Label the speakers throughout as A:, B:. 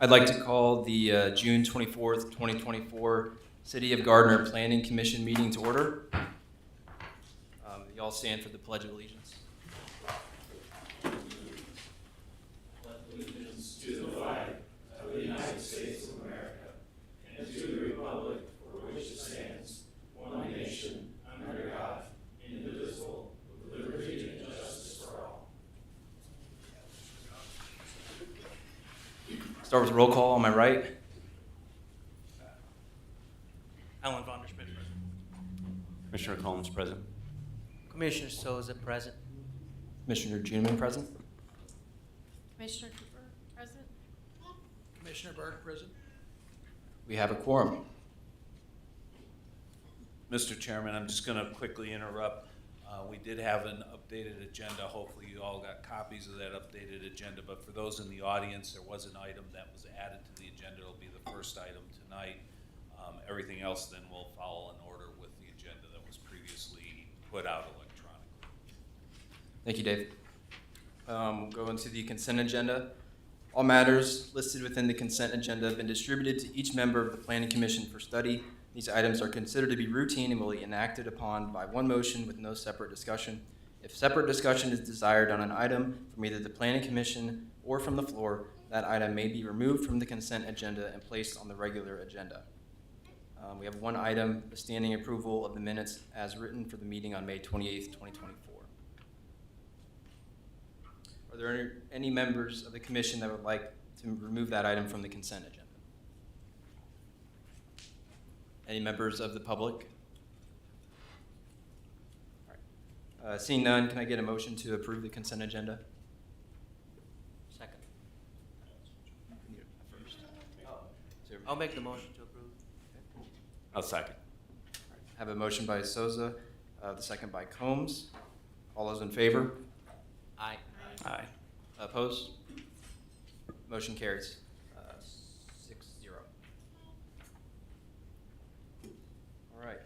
A: I'd like to call the June 24th, 2024 City of Gardner Planning Commission meeting to order. Y'all stand for the Pledge of Allegiance.
B: Pledge allegiance to the flag of the United States of America and to the republic for which it stands, one nation, under God, indivisible, with liberty and justice for all.
A: Start with a roll call on my right.
C: Alan Von der Schmidt, present.
D: Commissioner Collins present.
C: Commissioner Souza, present.
A: Commissioner Juneman present.
E: Commissioner Cooper, present.
C: Commissioner Burke, present.
A: We have a quorum.
D: Mr. Chairman, I'm just going to quickly interrupt. We did have an updated agenda. Hopefully you all got copies of that updated agenda, but for those in the audience, there was an item that was added to the agenda. It'll be the first item tonight. Everything else then will follow in order with the agenda that was previously put out electronically.
A: Thank you, Dave. We'll go into the consent agenda. All matters listed within the consent agenda have been distributed to each member of the Planning Commission for study. These items are considered to be routine and will be enacted upon by one motion with no separate discussion. If separate discussion is desired on an item from either the Planning Commission or from the floor, that item may be removed from the consent agenda and placed on the regular agenda. We have one item, the standing approval of the minutes as written for the meeting on May 28th, 2024. Are there any members of the commission that would like to remove that item from the consent agenda? Any members of the public? All right. Seeing none, can I get a motion to approve the consent agenda?
C: Second.
A: First.
C: I'll make the motion to approve.
D: I'll second.
A: I have a motion by Souza, the second by Combs. All those in favor?
C: Aye.
D: Aye.
A: Opposed? Motion carries 6-0. All right.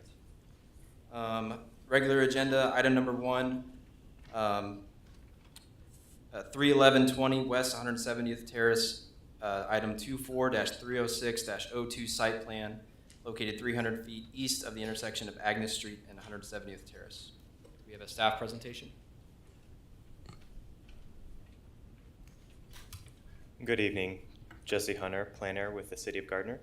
A: Regular agenda, item number 1, 31120 West 170th Terrace, item 24-306-02 site plan, located 300 feet east of the intersection of Agnes Street and 170th Terrace. Do we have a staff presentation?
F: Good evening, Jesse Hunter, planner with the City of Gardner.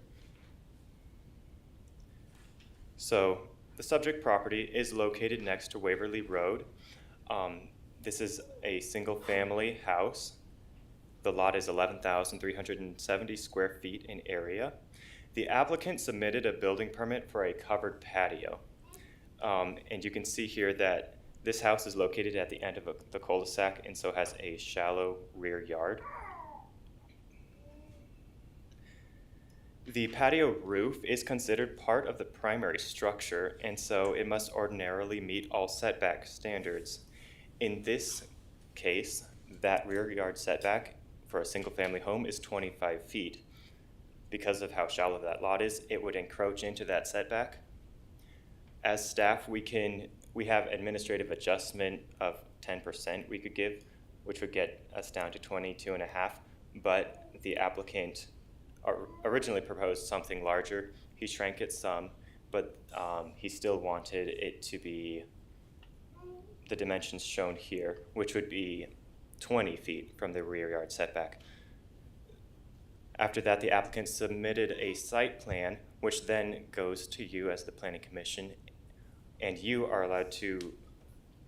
F: So the subject property is located next to Waverly Road. This is a single family house. The lot is 11,370 square feet in area. The applicant submitted a building permit for a covered patio. And you can see here that this house is located at the end of the cul-de-sac and so has a shallow rear yard. The patio roof is considered part of the primary structure, and so it must ordinarily meet all setback standards. In this case, that rear yard setback for a single-family home is 25 feet. Because of how shallow that lot is, it would encroach into that setback. As staff, we have administrative adjustment of 10% we could give, which would get us down to 22.5, but the applicant originally proposed something larger. He shrank it some, but he still wanted it to be the dimensions shown here, which would be 20 feet from the rear yard setback. After that, the applicant submitted a site plan, which then goes to you as the Planning Commission, and you are allowed to,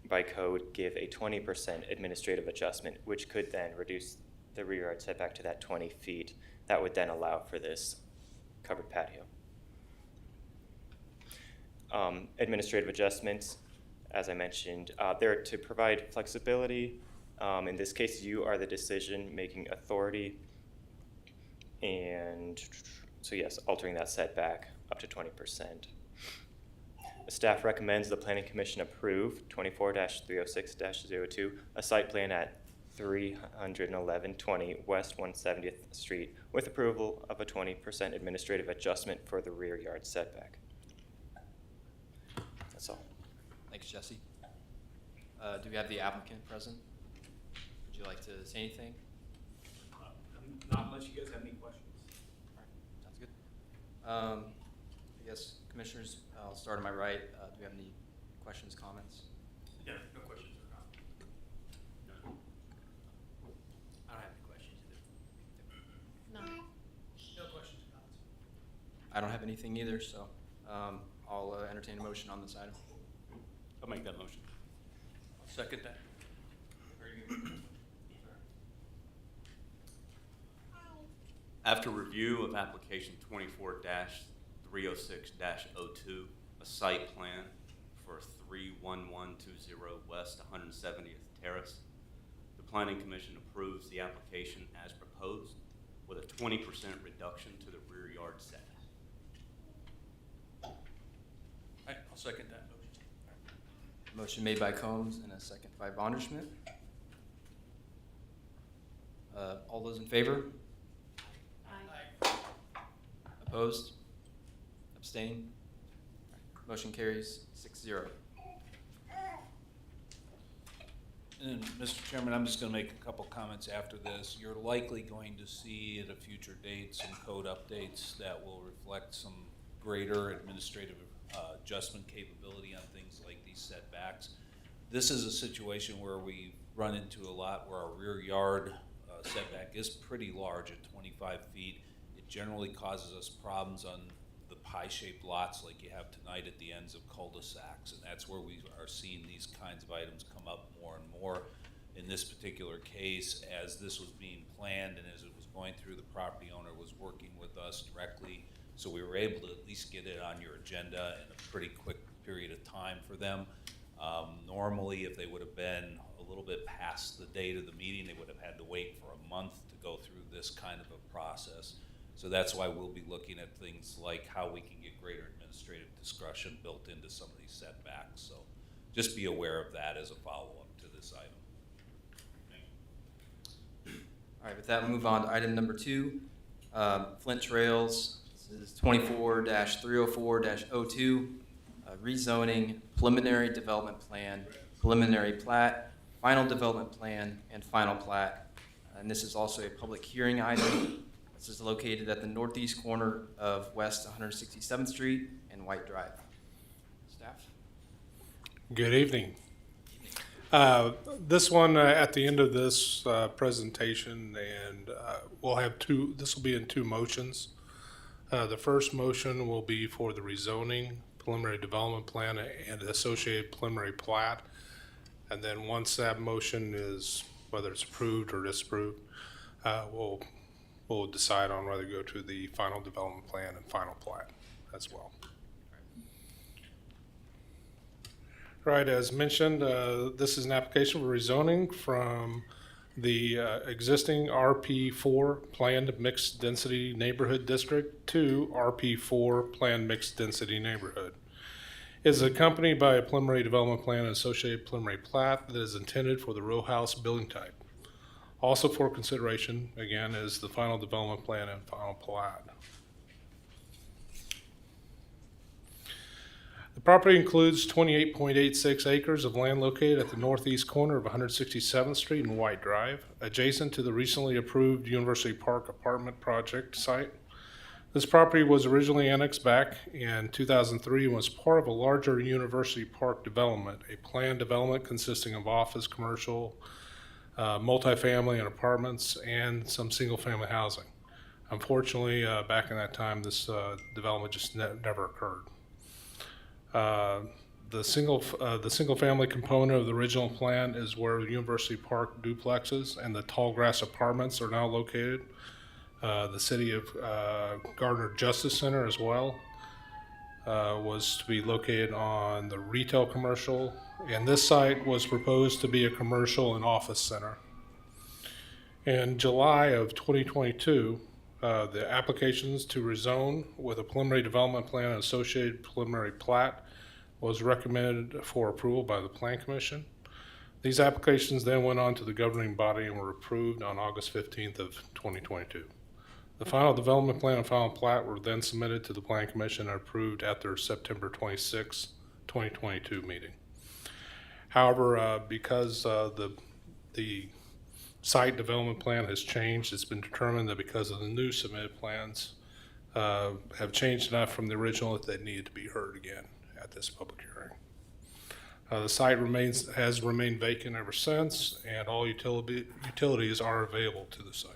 F: by code, give a 20% administrative adjustment, which could then reduce the rear yard setback to that 20 feet. That would then allow for this covered patio. Administrative adjustments, as I mentioned, they're to provide flexibility. In this case, you are the decision-making authority. And so yes, altering that setback up to 20%. The staff recommends the Planning Commission approve 24-306-02, a site plan at 31120 West 170th Street with approval of a 20% administrative adjustment for the rear yard setback. That's all.
A: Thanks, Jesse. Do we have the applicant present? Would you like to say anything?
G: Not unless you guys have any questions.
A: I guess, Commissioners, I'll start on my right. Do we have any questions, comments?
B: Yeah, no questions or comments.
C: I don't have any questions either.
E: No.
C: No questions or comments.
A: I don't have anything either, so I'll entertain a motion on this item.
B: I'll make that motion.
D: I'll second that.
G: After review of application 24-306-02, a site plan for 31120 West 170th Terrace, the Planning Commission approves the application as proposed with a 20% reduction to the rear yard setback.
D: All right, I'll second that motion.
A: Motion made by Combs and a second by Bonderschmidt. All those in favor?
E: Aye.
A: Opposed? Abstain? Motion carries 6-0.
D: And Mr. Chairman, I'm just gonna make a couple comments after this. You're likely going to see at a future date some code updates that will reflect some greater administrative adjustment capability on things like these setbacks. This is a situation where we run into a lot where our rear yard setback is pretty large at 25 feet. It generally causes us problems on the pie-shaped lots like you have tonight at the ends of cul-de-sacs, and that's where we are seeing these kinds of items come up more and more. In this particular case, as this was being planned and as it was going through, the property owner was working with us directly, so we were able to at least get it on your agenda in a pretty quick period of time for them. Normally, if they would have been a little bit past the date of the meeting, they would have had to wait for a month to go through this kind of a process. So that's why we'll be looking at things like how we can get greater administrative discretion built into some of these setbacks. So just be aware of that as a follow-up to this item.
A: All right, with that, we'll move on to item number 2, Flint Trails. This is 24-304-02, rezoning, preliminary development plan, preliminary plat, final development plan, and final plat. And this is also a public hearing item. This is located at the northeast corner of West 167th Street and White Drive. Staff?
H: Good evening. This one, at the end of this presentation, and we'll have two, this will be in 2 motions. The first motion will be for the rezoning, preliminary development plan, and associated preliminary plat. And then once that motion is, whether it's approved or disapproved, we'll decide on whether to go to the final development plan and final plat as well. Right, as mentioned, this is an application for rezoning from the existing RP4 planned mixed density neighborhood district to RP4 planned mixed density neighborhood. It is accompanied by a preliminary development plan and associated preliminary plat that is intended for the row house building type. Also for consideration, again, is the final development plan and final plat. The property includes 28.86 acres of land located at the northeast corner of 167th Street and White Drive, adjacent to the recently approved University Park apartment project site. This property was originally annexed back in 2003 and was part of a larger University Park development, a planned development consisting of office, commercial, multifamily and apartments, and some single-family housing. Unfortunately, back in that time, this development just never occurred. The single-family component of the original plan is where the University Park duplexes and the tall grass apartments are now located. The city of Gardner Justice Center as well was to be located on the retail commercial, and this site was proposed to be a commercial and office center. In July of 2022, the applications to rezone with a preliminary development plan and associated preliminary plat was recommended for approval by the Plan Commission. These applications then went on to the governing body and were approved on August 15th of 2022. The final development plan and final plat were then submitted to the Plan Commission and approved at their September 26, 2022 meeting. However, because the site development plan has changed, it's been determined that because of the new submitted plans, have changed enough from the original that they needed to be heard again at this public hearing. The site has remained vacant ever since, and all utilities are available to the site.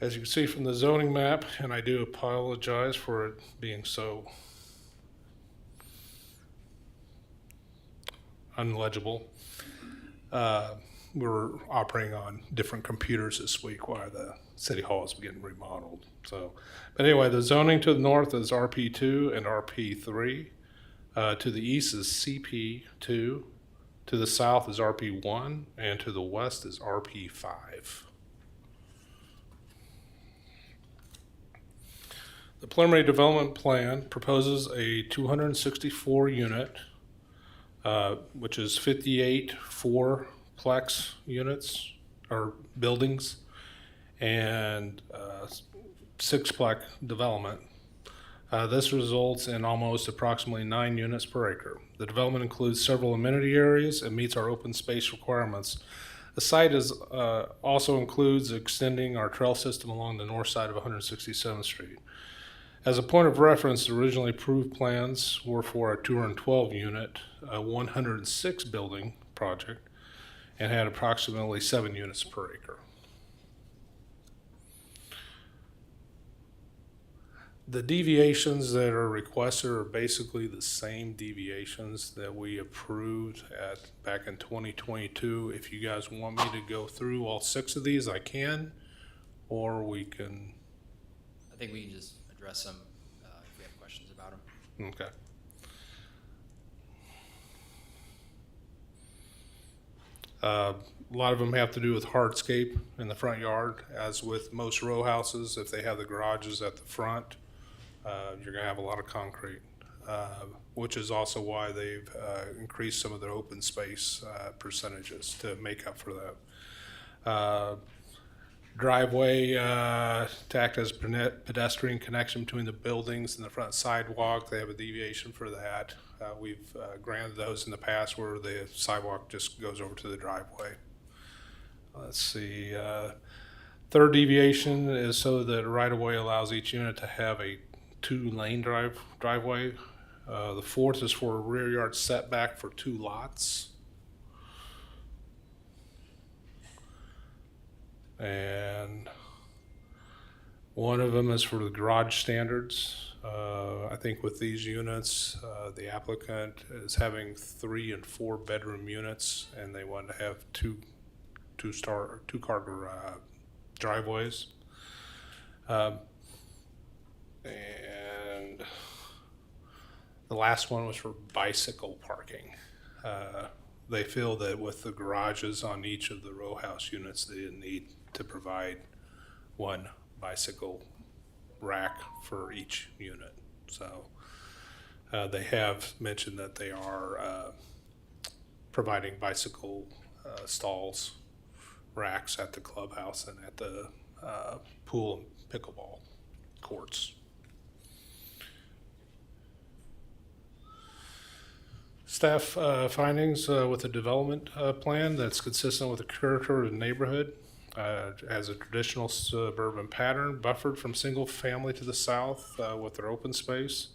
H: As you can see from the zoning map, and I do apologize for it being so unlegible, we're operating on different computers this week while the city hall is getting remodeled. So, but anyway, the zoning to the north is RP2 and RP3. To the east is CP2. To the south is RP1, and to the west is RP5. The preliminary development plan proposes a 264 unit, which is 58 four-plex units or buildings, and six-plex development. This results in almost approximately 9 units per acre. The development includes several amenity areas and meets our open space requirements. The site also includes extending our trail system along the north side of 167th Street. As a point of reference, the originally approved plans were for a 212 unit, 106 building project, and had approximately 7 units per acre. The deviations that are requested are basically the same deviations that we approved back in 2022. If you guys want me to go through all 6 of these, I can, or we can.
A: I think we can just address them if we have questions about them.
H: Okay. A lot of them have to do with hardscape in the front yard. As with most row houses, if they have the garages at the front, you're going to have a lot of concrete, which is also why they've increased some of their open space percentages to make up for that. Driveway to act as pedestrian connection between the buildings and the front sidewalk. They have a deviation for that. We've granted those in the past where the sidewalk just goes over to the driveway. Let's see. Third deviation is so that right-of-way allows each unit to have a 2-lane driveway. The fourth is for a rear yard setback for 2 lots. And one of them is for the garage standards. I think with these units, the applicant is having 3 and 4 bedroom units, and they want to have two-car driveways. And the last one was for bicycle parking. They feel that with the garages on each of the row house units, they didn't need to provide 1 bicycle rack for each unit. So they have mentioned that they are providing bicycle stalls, racks at the clubhouse and at the pool and pickleball courts. Staff findings with a development plan that's consistent with the character of the neighborhood, as a traditional suburban pattern, buffered from single family to the south with their open space,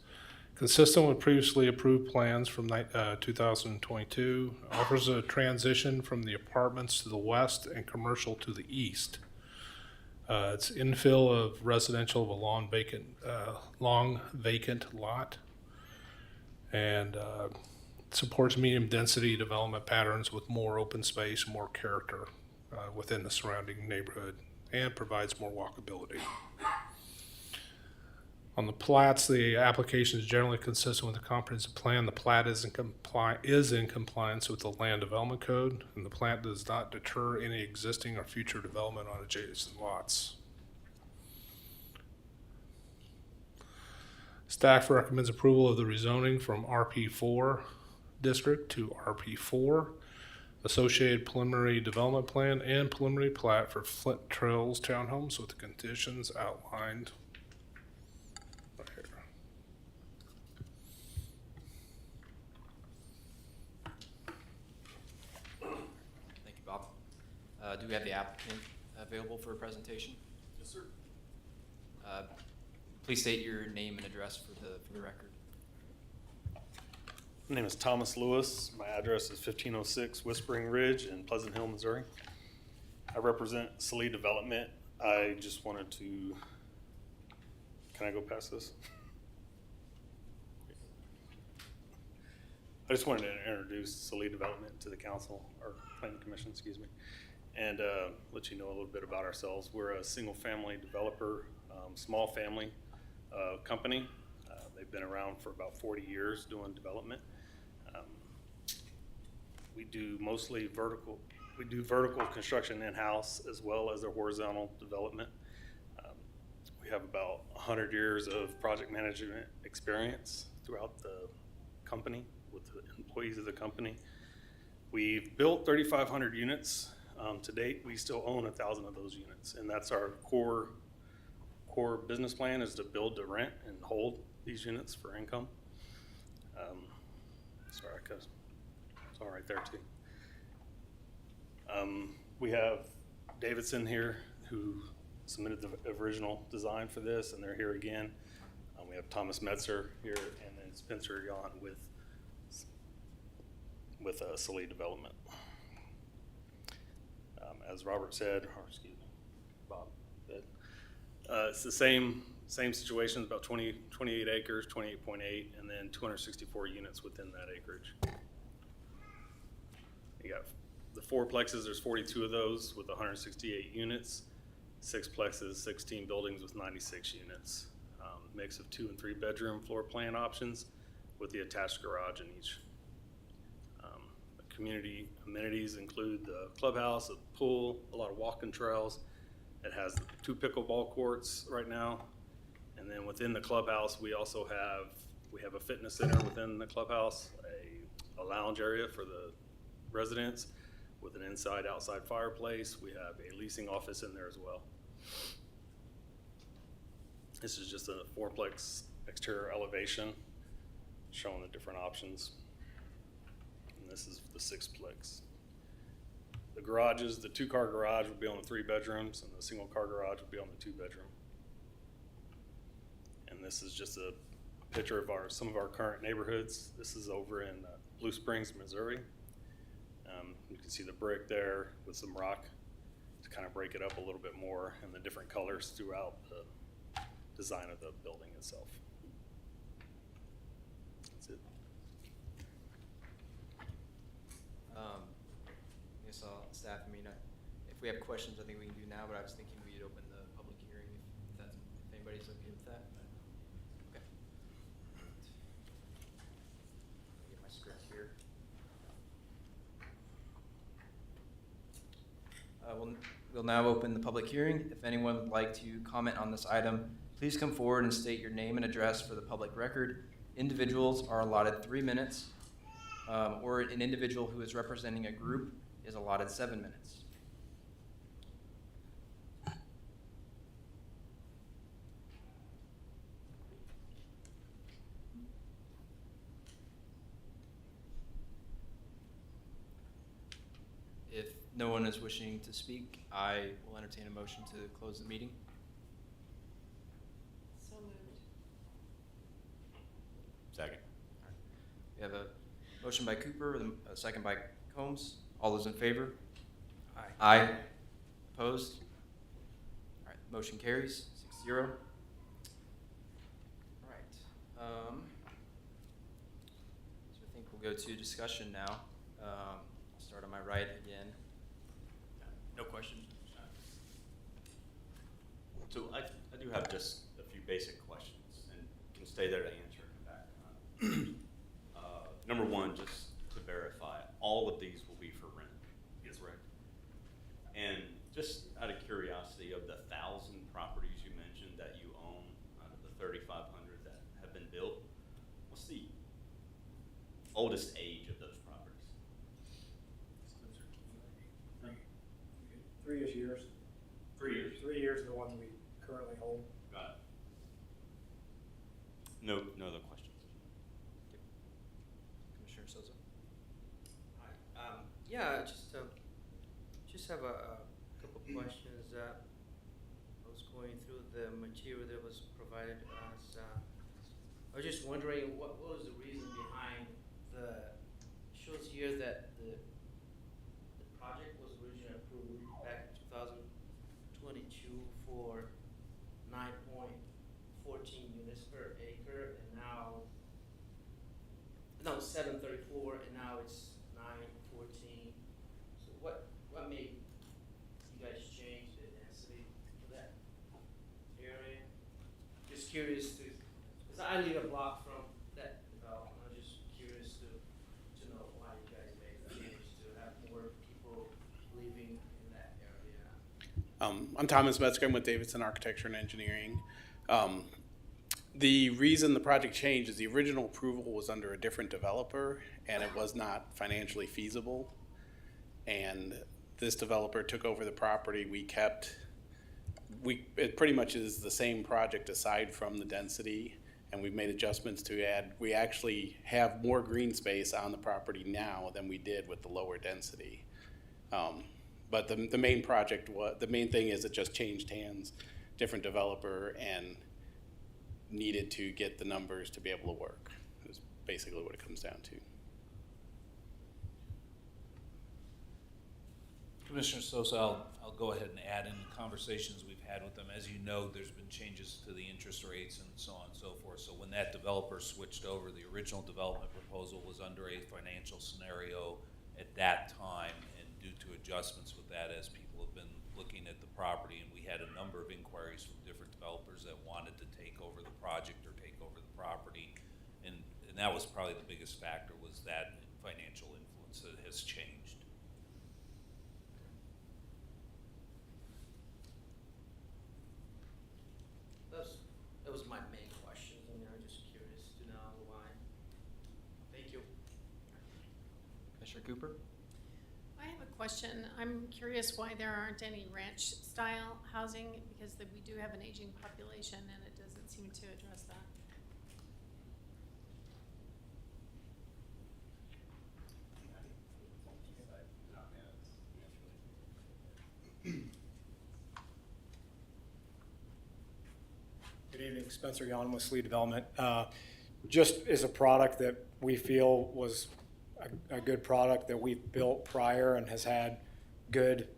H: consistent with previously approved plans from 2022, offers a transition from the apartments to the west and commercial to the east. It's infill of residential of a long vacant lot, and supports medium density development patterns with more open space, more character within the surrounding neighborhood, and provides more walkability. On the plats, the application is generally consistent with the comprehensive plan. The plat is in compliance with the land development code, and the plat does not deter any existing or future development on adjacent lots. Staff recommends approval of the rezoning from RP4 district to RP4, associated preliminary development plan and preliminary plat for Flint Trails townhomes with the conditions outlined right here.
A: Thank you, Bob. Do we have the applicant available for a presentation?
B: Yes, sir.
A: Please state your name and address for the record.
I: My name is Thomas Lewis. My address is 1506 Whispering Ridge in Pleasant Hill, Missouri. I represent Salee Development. I just wanted to, can I go past this? I just wanted to introduce Salee Development to the council, or planning commission, excuse me, and let you know a little bit about ourselves. We're a single-family developer, small family company. They've been around for about 40 years doing development. We do mostly vertical. We do vertical construction in-house as well as a horizontal development. We have about 100 years of project management experience throughout the company with the employees of the company. We've built 3,500 units. To date, we still own 1,000 of those units, and that's our core business plan, is to build to rent and hold these units for income. Sorry, cause it's all right there too. We have Davidson here who submitted the original design for this, and they're here again. We have Thomas Metzer here, and then Spencer Yon with Salee Development. As Robert said, or excuse me, Bob said, it's the same situation, about 28 acres, 28.8, and then 264 units within that acreage. You got the fourplexes, there's 42 of those with 168 units, sixplexes, 16 buildings with 96 units. Mix of 2 and 3 bedroom floor plan options with the attached garage in each. Community amenities include the clubhouse, a pool, a lot of walking trails. It has 2 pickleball courts right now. And then within the clubhouse, we also have a fitness center within the clubhouse, a lounge area for the residents with an inside-outside fireplace. We have a leasing office in there as well. This is just a fourplex exterior elevation showing the different options. And this is the sixplex. The garages, the 2-car garage would be on the 3 bedrooms, and the single-car garage would be on the 2 bedroom. And this is just a picture of some of our current neighborhoods. This is over in Blue Springs, Missouri. You can see the brick there with some rock to kind of break it up a little bit more, and the different colors throughout the design of the building itself. That's it.
A: I guess staff, if we have questions, I think we can do now, but I was thinking we'd open the public hearing if anybody's okay with that. Okay. Get my script here. We'll now open the public hearing. If anyone would like to comment on this item, please come forward and state your name and address for the public record. Individuals are allotted 3 minutes, or an individual who is representing a group is allotted 7 minutes. If no one is wishing to speak, I will entertain a motion to close the meeting.
E: So moved.
G: Second.
A: We have a motion by Cooper, a second by Combs. All those in favor?
C: Aye.
A: Aye. Opposed? All right, motion carries 6-0. All right. So I think we'll go to discussion now. I'll start on my right again. No questions?
G: So I do have just a few basic questions, and can stay there to answer and come back. Number one, just to verify, all of these will be for rent. Yes, correct. And just out of curiosity, of the 1,000 properties you mentioned that you own out of the 3,500 that have been built, what's the oldest age of those properties?
J: 3-ish years.
G: 3 years.
J: 3 years is the one we currently hold.
G: Got it. No other questions.
A: Commissioner Sosa?
C: Hi. Yeah, just have a couple questions. I was going through the material that was provided us. I was just wondering what was the reason behind shows here that the project was originally approved back in 2022 for 9.14 units per acre, and now, no, 734, and now it's 914. So what made you guys change the density for that area? Just curious to, because I live a block from that development. I'm just curious to know why you guys made the change to have more people living in that area.
K: I'm Thomas Metzger. I'm with Davidson Architecture and Engineering. The reason the project changed is the original approval was under a different developer and it was not financially feasible. And this developer took over the property. It pretty much is the same project aside from the density, and we've made adjustments to add. We actually have more green space on the property now than we did with the lower density. But the main the main thing is it just changed hands, different developer, and needed to get the numbers to be able to work. Is basically what it comes down to.
D: Commissioner Sosa, I'll go ahead and add in the conversations we've had with them. As you know, there's been changes to the interest rates and so on and so forth. So when that developer switched over, the original development proposal was under a financial scenario at that time, and due to adjustments with that, as people have been looking at the property, and we had a number of inquiries from different developers that wanted to take over the project or take over the property, and that was probably the biggest factor, was that financial influence that has changed.
C: That was my main question. I mean, I'm just curious to know why. Thank you.
A: Commissioner Cooper?
E: I have a question. I'm curious why there aren't any ranch-style housing, because we do have an aging population, and it doesn't seem to address that.
J: Good evening, Spencer Yon with Sleep Development. Just as a product that we feel was a good product that we've built prior and has had good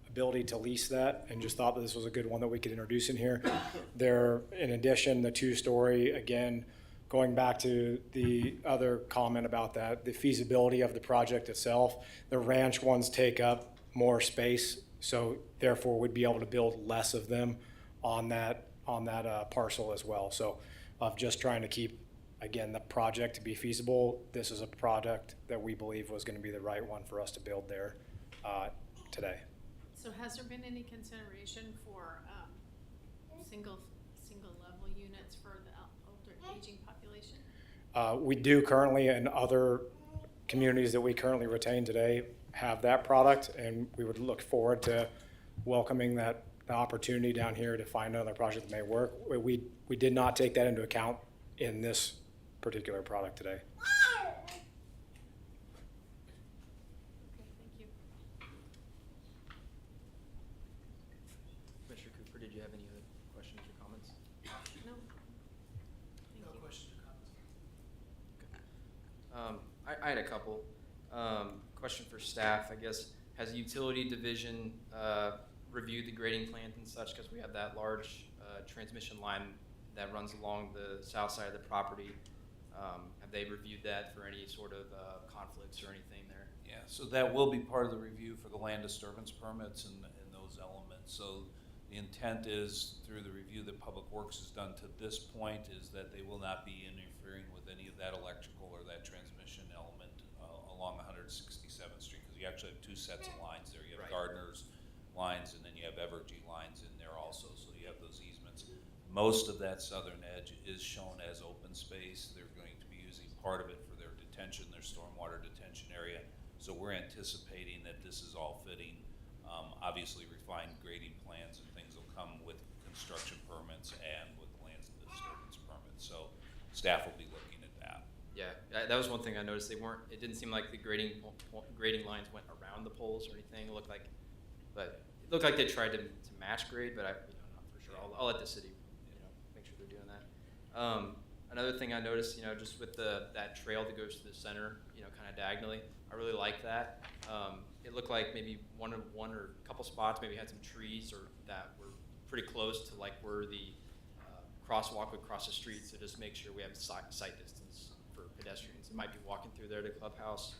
J: ability to lease that, and just thought that this was a good one that we could introduce in here. There, in addition, the two-story, again, going back to the other comment about that, the feasibility of the project itself, the ranch ones take up more space, so therefore we'd be able to build less of them on that parcel as well. So of just trying to keep, again, the project to be feasible, this is a product that we believe was going to be the right one for us to build there today.
E: So has there been any consideration for single level units for the older aging population?
J: We do currently, in other communities that we currently retain today, have that product, and we would look forward to welcoming the opportunity down here to find another project that may work. We did not take that into account in this particular product today.
E: Okay, thank you.
A: Commissioner Cooper, did you have any other questions or comments?
E: No. Thank you.
C: questions or comments.
A: I had a couple. Question for staff, I guess. Has the utility division reviewed the grading plans and such? Because we have that large transmission line that runs along the south side of the property. Have they reviewed that for any sort of conflicts or anything there?
D: Yeah, so that will be part of the review for the land disturbance permits and those elements. So the intent is, through the review that Public Works has done to this point, is that they will not be interfering with any of that electrical or that transmission element along 167th Street, because you actually have two sets of lines there. You have Gardner's lines, and then you have Evergy lines in there also, so you have those easements. Most of that southern edge is shown as open space. They're going to be using part of it for their detention, their stormwater detention area. So we're anticipating that this is all fitting. Obviously, refined grading plans and things will come with construction permits and with land disturbance permits. So staff will be looking at that.
A: Yeah, that was one thing I noticed. It didn't seem like the grading lines went around the poles or anything. It looked like they tried to match grade, but sure. I'll let the city, make sure they're doing that. Another thing I noticed, just with that trail that goes to the center, kind of diagonally, I really like that. It looked like maybe one or a couple spots maybe had some trees or that were pretty close to like where the crosswalk would cross the street. So just make sure we have sight distance for pedestrians. It might be walking through there to clubhouse,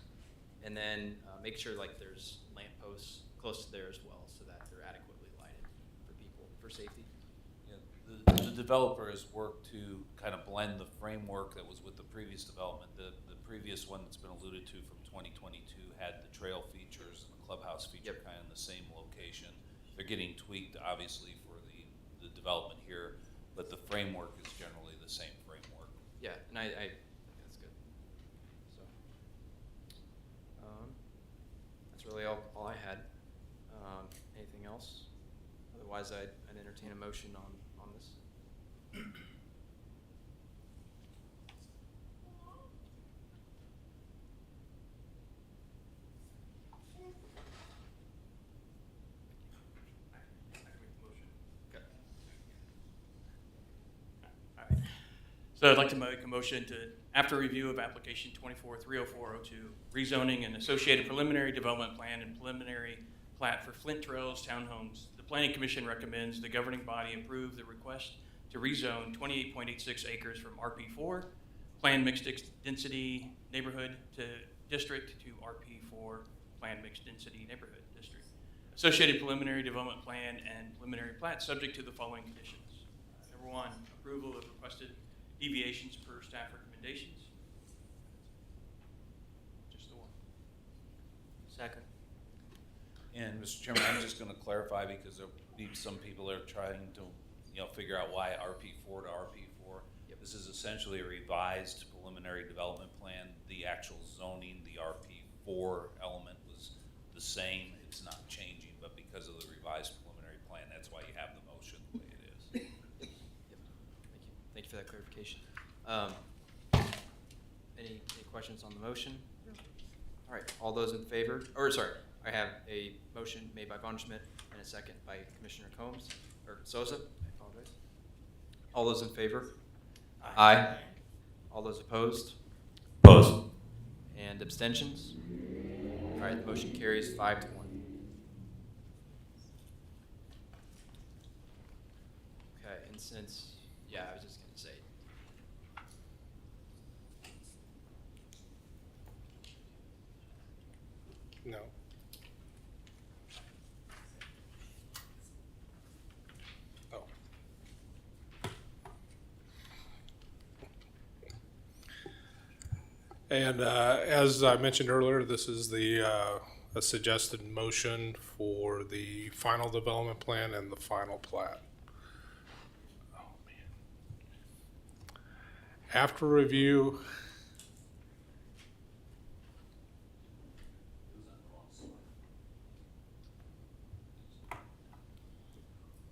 A: and then make sure like there's lamp posts close to there as well, so that they're adequately lighted for people for safety.
D: Yeah, the developer has worked to kind of blend the framework that was with the previous development. The previous one that's been alluded to from 2022 had the trail features and the clubhouse feature kind of in the same location. They're getting tweaked, obviously, for the development here, but the framework is generally the same framework.
A: Yeah, and I think that's good. So that's really all I had. Anything else? Otherwise, I'd entertain a motion on this. Okay.
B: All right. So I'd like to make a motion to, after review of application 24-30402, rezoning and associated preliminary development plan and preliminary plat for Flint Trails Townhomes, the Planning Commission recommends the governing body approve the request to rezone 28.86 acres from RP4, planned mixed density neighborhood district to RP4, planned mixed density neighborhood district. Associated preliminary development plan and preliminary plat subject to the following conditions. Number one, approval of requested deviations per staff recommendations. Just the one.
C: Second.
D: And Mr. Chairman, I'm just going to clarify because there'll be some people that are trying to, figure out why RP4 to RP4.
A: Yep.
D: This is essentially a revised preliminary development plan. The actual zoning, the RP4 element was the same. It's not changing, but because of the revised preliminary plan, that's why you have the motion the way it is.
A: Yep. Thank you for that clarification. Any questions on the motion? All right, all those in favor, I have a motion made by Von Schmidt and a second by Commissioner Combs, or Sosa, I apologize. All those in favor? Aye. All those opposed?
G: Opposed.
A: And abstentions? All right, the motion carries 5-1. Okay, and since, I was just gonna say,
H: No. Oh. And as I mentioned earlier, this is a suggested motion for the final development plan and the final plat. Oh, man. After review,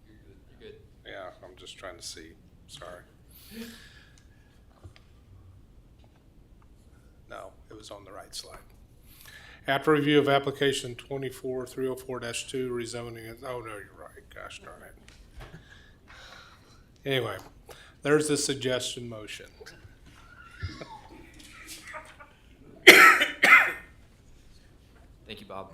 A: you're good.
H: yeah, I'm just trying to see, sorry. No, it was on the right slide. After review of application 24-304-2, rezoning, oh no, you're right, gosh darn it. Anyway, there's the suggestion motion.
A: Thank you, Bob.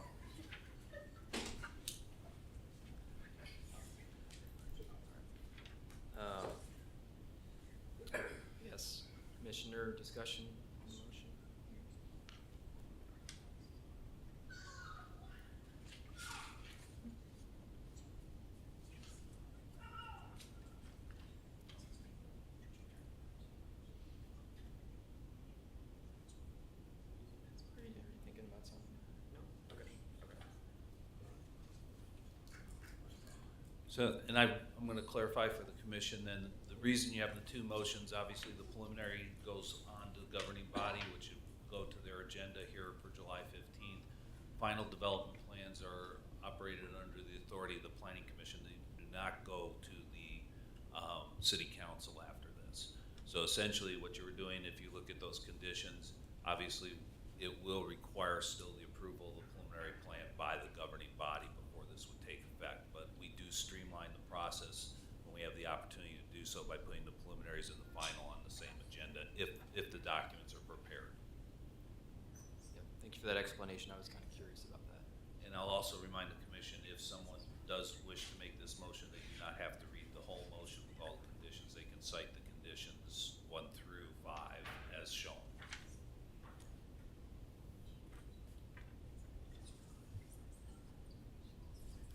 A: Yes, Commissioner, discussion on the motion? Are you thinking about something? No? Okay.
D: So, and I'm going to clarify for the commission then, the reason you have the two motions, obviously the preliminary goes on to the governing body, which will go to their agenda here for July 15th. Final development plans are operated under the authority of the Planning Commission. They do not go to the city council after this. So essentially what you were doing, if you look at those conditions, obviously it will require still the approval of the preliminary plan by the governing body before this would take effect, but we do streamline the process when we do so by putting the preliminaries and the final on the same agenda if the documents are prepared.
A: Yep, thank you for that explanation. I was kind of curious about that.
D: And I'll also remind the commission, if someone does wish to make this motion, they do not have to read the whole motion with all the conditions. They can cite the conditions 1 through 5 as shown.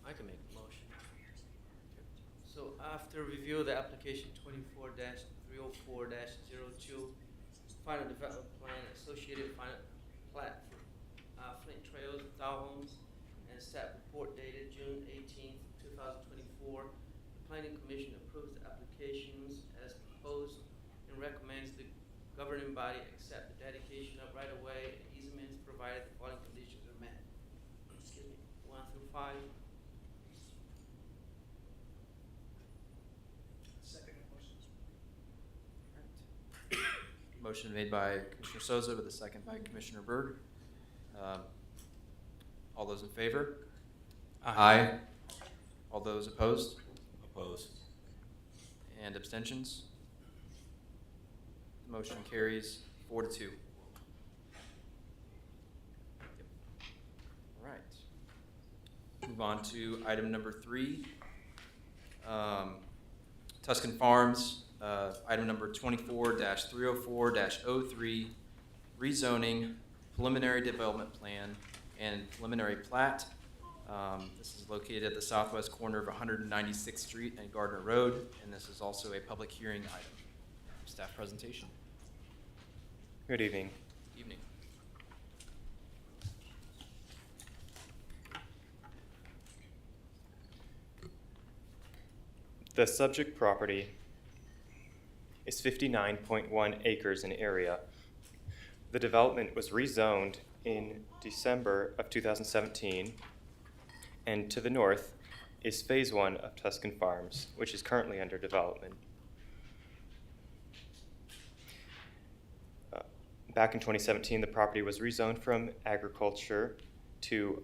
C: I can make a motion. So after review of the application 24-304-02, final development plan, associated final plat for Flint Trails Townhomes, and staff report dated June 18th, 2024, the planning commission approves the applications as proposed and recommends the governing body accept the dedication of right-of-way and easements provided the following conditions are met. Excuse me, 1 through 5.
A: Motion made by Commissioner Soza with a second by Commissioner Berg. All those in favor? Aye. All those opposed?
G: Opposed.
A: And abstentions? The motion carries 4-2. Yep. All right. Move on to item number 3. Tuscan Farms, item number 24-304-03, rezoning, preliminary development plan, and preliminary plat. This is located at the southwest corner of 196th Street and Gardner Road, and this is also a public hearing item. Staff presentation.
F: Good evening.
A: Evening.
F: The subject property is 59.1 acres in area. The development was rezoned in December of 2017, and to the north is Phase 1 of Tuscan Farms, which is currently under development. Back in 2017, the property was rezoned from agriculture to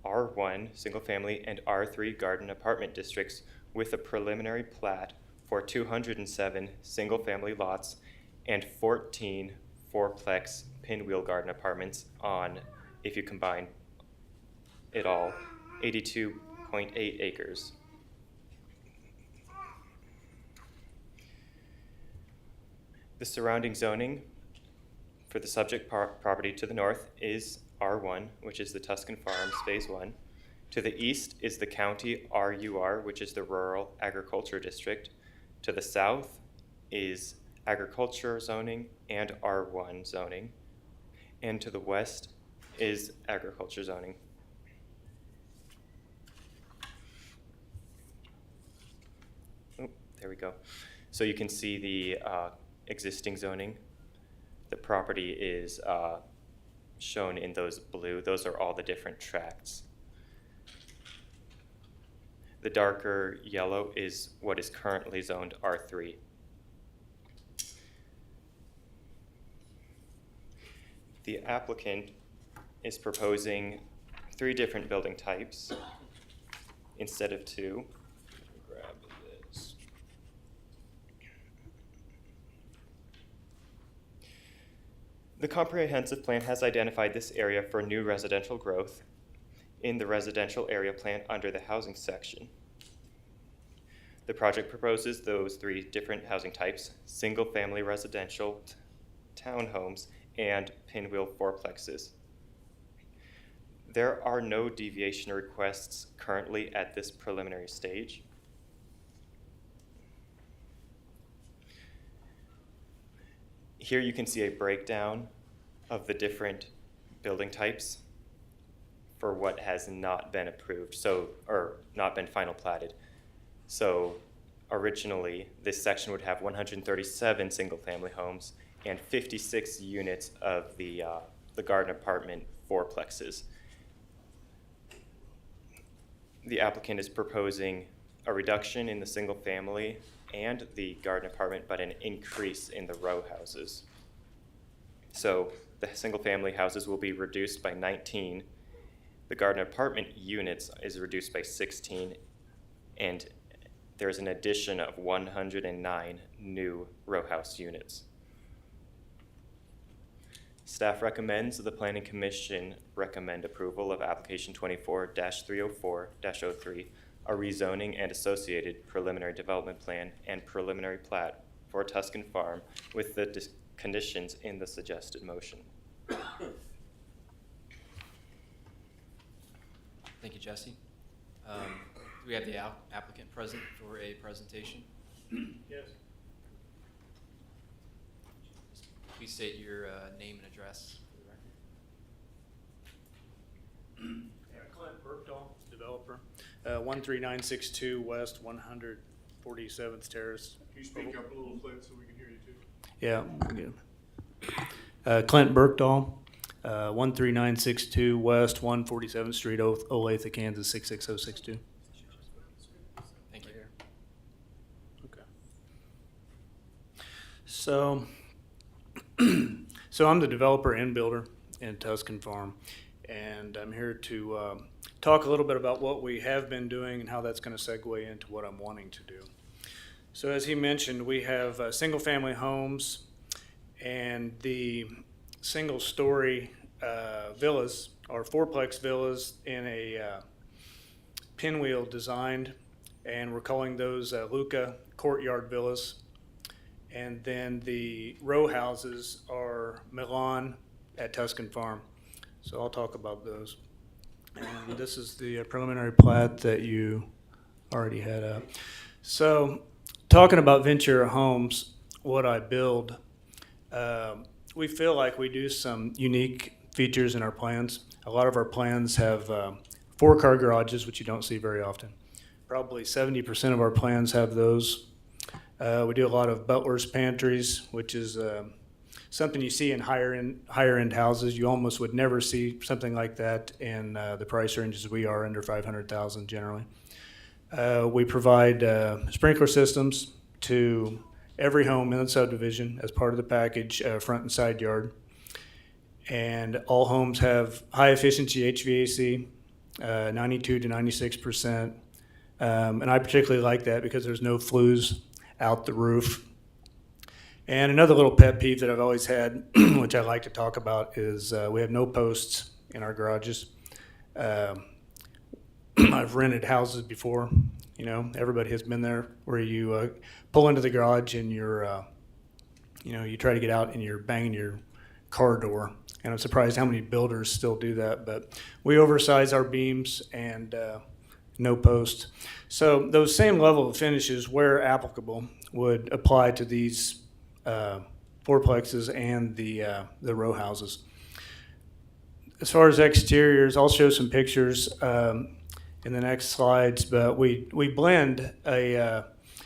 F: R1 single family and R3 garden apartment districts with a preliminary plat for 207 single family lots and 14 fourplex pinwheel garden apartments on, if you combine it all, 82.8 acres. The surrounding zoning for the subject property to the north is R1, which is the Tuscan Farms Phase 1. To the east is the county RUR, which is the Rural Agriculture District. To the south is agriculture zoning and R1 zoning. And to the west is agriculture zoning. Oh, there we go. So you can see the existing zoning. The property is shown in those blue. Those are all the different tracts. The darker yellow is what is currently zoned R3. The applicant is proposing 3 different building types instead of 2. Let me grab this. The comprehensive plan has identified this area for new residential growth in the residential area plan under the housing section. The project proposes those 3 different housing types: single-family residential, townhomes, and pinwheel fourplexes. There are no deviation requests currently at this preliminary stage. Here you can see a breakdown of the different building types for what has not been approved, or not been final platted. So originally, this section would have 137 single-family homes and 56 units of the garden apartment fourplexes. The applicant is proposing a reduction in the single-family and the garden apartment, but an increase in the row houses. So the single-family houses will be reduced by 19. The garden apartment units is reduced by 16, and there's an addition of 109 new row house units. Staff recommends the Planning Commission recommend approval of application 24-304-03, a rezoning and associated preliminary development plan and preliminary plat for Tuscan Farm with the conditions in the suggested motion.
A: Thank you, Jesse. Do we have the applicant present for a presentation?
B: Yes.
A: Please state your name and address for the record.
L: Yeah, Clint Bergdahl, developer, 13962 West 147th Terrace.
B: Can you speak up a little, Clint, so we can hear you too?
L: Yeah, good. Clint Bergdahl, 13962 West 147th Street, Olathe, Kansas 66062.
A: Thank you.
L: Okay. So I'm the developer and builder in Tuscan Farm, and I'm here to talk a little bit about what we have been doing and how that's going to segue into what I'm wanting to do. So as he mentioned, we have single-family homes, and the single-story villas are fourplex villas in a pinwheel designed, and we're calling those Luca courtyard villas. And then the row houses are Milan at Tuscan Farm. So I'll talk about those. And this is the preliminary plat that you already had up. So talking about Ventura Homes, what I build, we feel like we do some unique features in our plans. A lot of our plans have 4-car garages, which you don't see very often. Probably 70% of our plans have those. We do a lot of butler's pantries, which is something you see in higher end houses. You almost would never see something like that in the price ranges we are, under $500,000 generally. We provide sprinkler systems to every home in the subdivision as part of the package, front and side yard. And all homes have high efficiency HVAC, 92 to 96%. And I particularly like that because there's no flues out the roof. And another little pet peeve that I've always had, which I like to talk about, is we have no posts in our garages. I've rented houses before, you know, everybody has been there, where you pull into the garage and you're, you try to get out and you're banging your car door. And I'm surprised how many builders still do that, but we oversize our beams and no post. So those same level of finishes, where applicable, would apply to these fourplexes and the row houses. As far as exteriors, I'll show some pictures in the next slides, but we blend a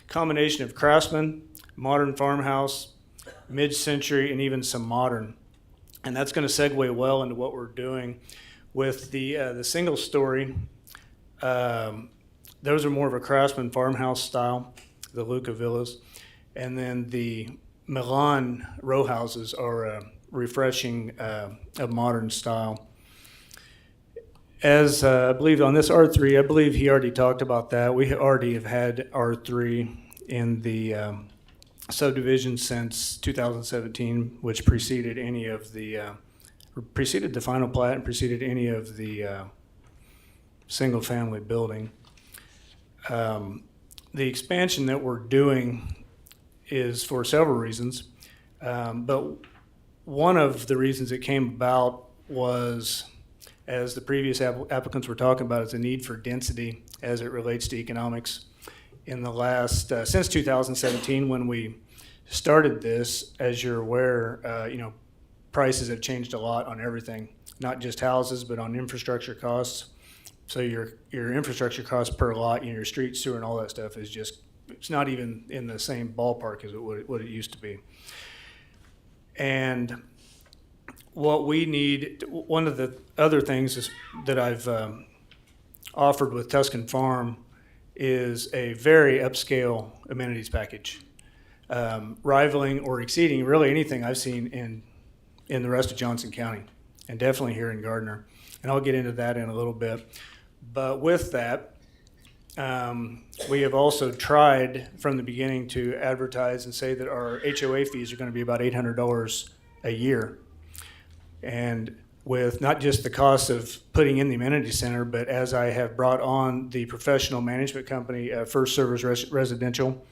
L: combination of Craftsman, modern farmhouse, mid-century, and even some modern. And that's going to segue well into what we're doing with the single story. Those are more of a Craftsman farmhouse style, the Luca villas. And then the Milan row houses are a refreshing, a modern style. As I believe on this R3, I believe he already talked about that. We already have had R3 in the subdivision since 2017, which preceded any of the, preceded the final plat and preceded any of the single-family building. The expansion that we're doing is for several reasons, but one of the reasons it came about was, as the previous applicants were talking about, is a need for density as it relates to economics. In the last, since 2017, when we started this, as you're aware, prices have changed a lot on everything, not just houses, but on infrastructure costs. So your infrastructure costs per lot, your street, sewer, and all that stuff is just, it's not even in the same ballpark as what it used to be. And what we need, one of the other things is, that I've offered with Tuscan Farm, is a very upscale amenities package, rivaling or exceeding really anything I've seen in the rest of Johnson County, and definitely here in Gardner. And I'll get into that in a little bit. But with that, We have also tried from the beginning to advertise and say that our HOA fees are going to be about $800 a year. And with not just the cost of putting in the amenity center, but as I have brought on the professional management company, First Service Residential,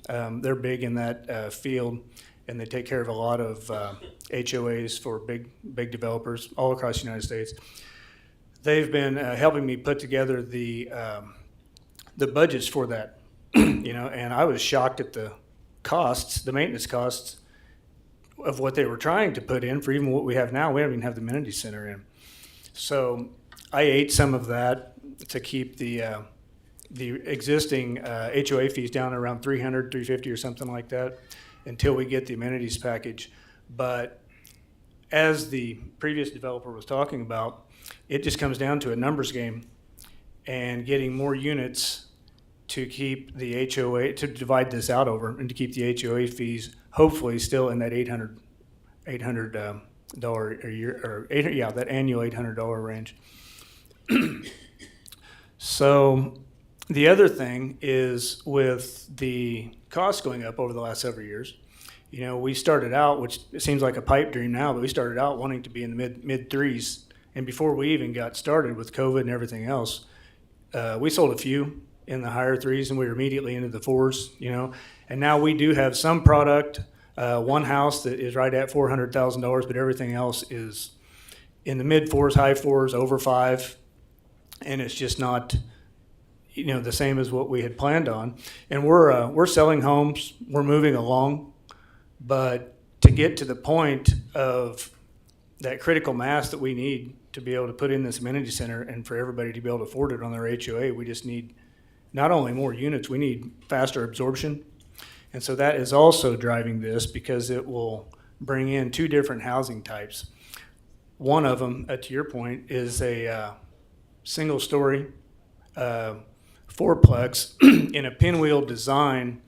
L: they're big in that field, and they take care of a lot of HOAs for big developers all across the United States. They've been helping me put together the budgets for that, and I was shocked at the costs, the maintenance costs of what they were trying to put in for even what we have now. We don't even have the amenity center in. So I ate some of that to keep the existing HOA fees down around $300, $350 or something like that until we get the amenities package. But as the previous developer was talking about, it just comes down to a numbers game and getting more units to keep the HOA, to divide this out over, and to keep the HOA fees hopefully still in that $800 a year, or that annual $800 range. So the other thing is with the cost going up over the last several years, we started out, which it seems like a pipe dream now, but we started out wanting to be in the mid threes. And before we even got started with COVID and everything else, we sold a few in the higher threes, and we were immediately into the fours, And now we do have some product, one house that is right at $400,000, but everything else is in the mid fours, high fours, over $5, and it's just not, the same as what we had planned on. And we're selling homes, we're moving along, but to get to the point of that critical mass that we need to be able to put in this amenity center and for everybody to be able to afford it on their HOA, we just need not only more units, we need faster absorption. And so that is also driving this because it will bring in two different housing types. One of them, to your point, is a single story fourplex in a pinwheel design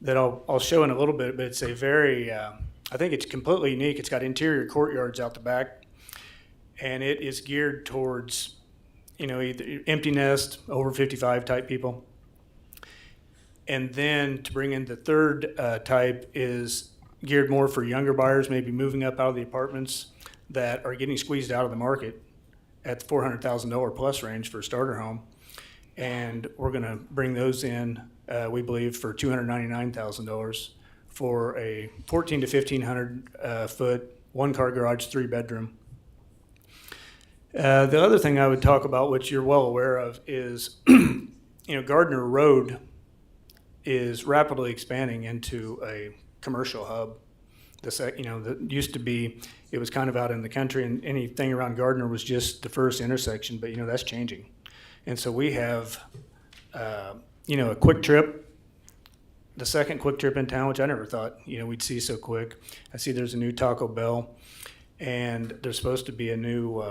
L: that I'll show in a little bit, but it's a very, I think it's completely unique. It's got interior courtyards out the back, and it is geared towards, either empty nest, over 55 type people. And then to bring in the third type is geared more for younger buyers, maybe moving up out of the apartments that are getting squeezed out of the market at the $400,000 plus range for a starter home. And we're going to bring those in, we believe, for $299,000 for a 14 to 1,500 foot, one car garage, 3-bedroom. The other thing I would talk about, which you're well aware of, is Gardner Road is rapidly expanding into a commercial hub. That used to be, it was kind of out in the country, and anything around Gardner was just the first intersection, but that's changing. And so we have, a quick trip, the second quick trip in town, which I never thought, we'd see so quick. I see there's a new Taco Bell, and there's supposed to be a new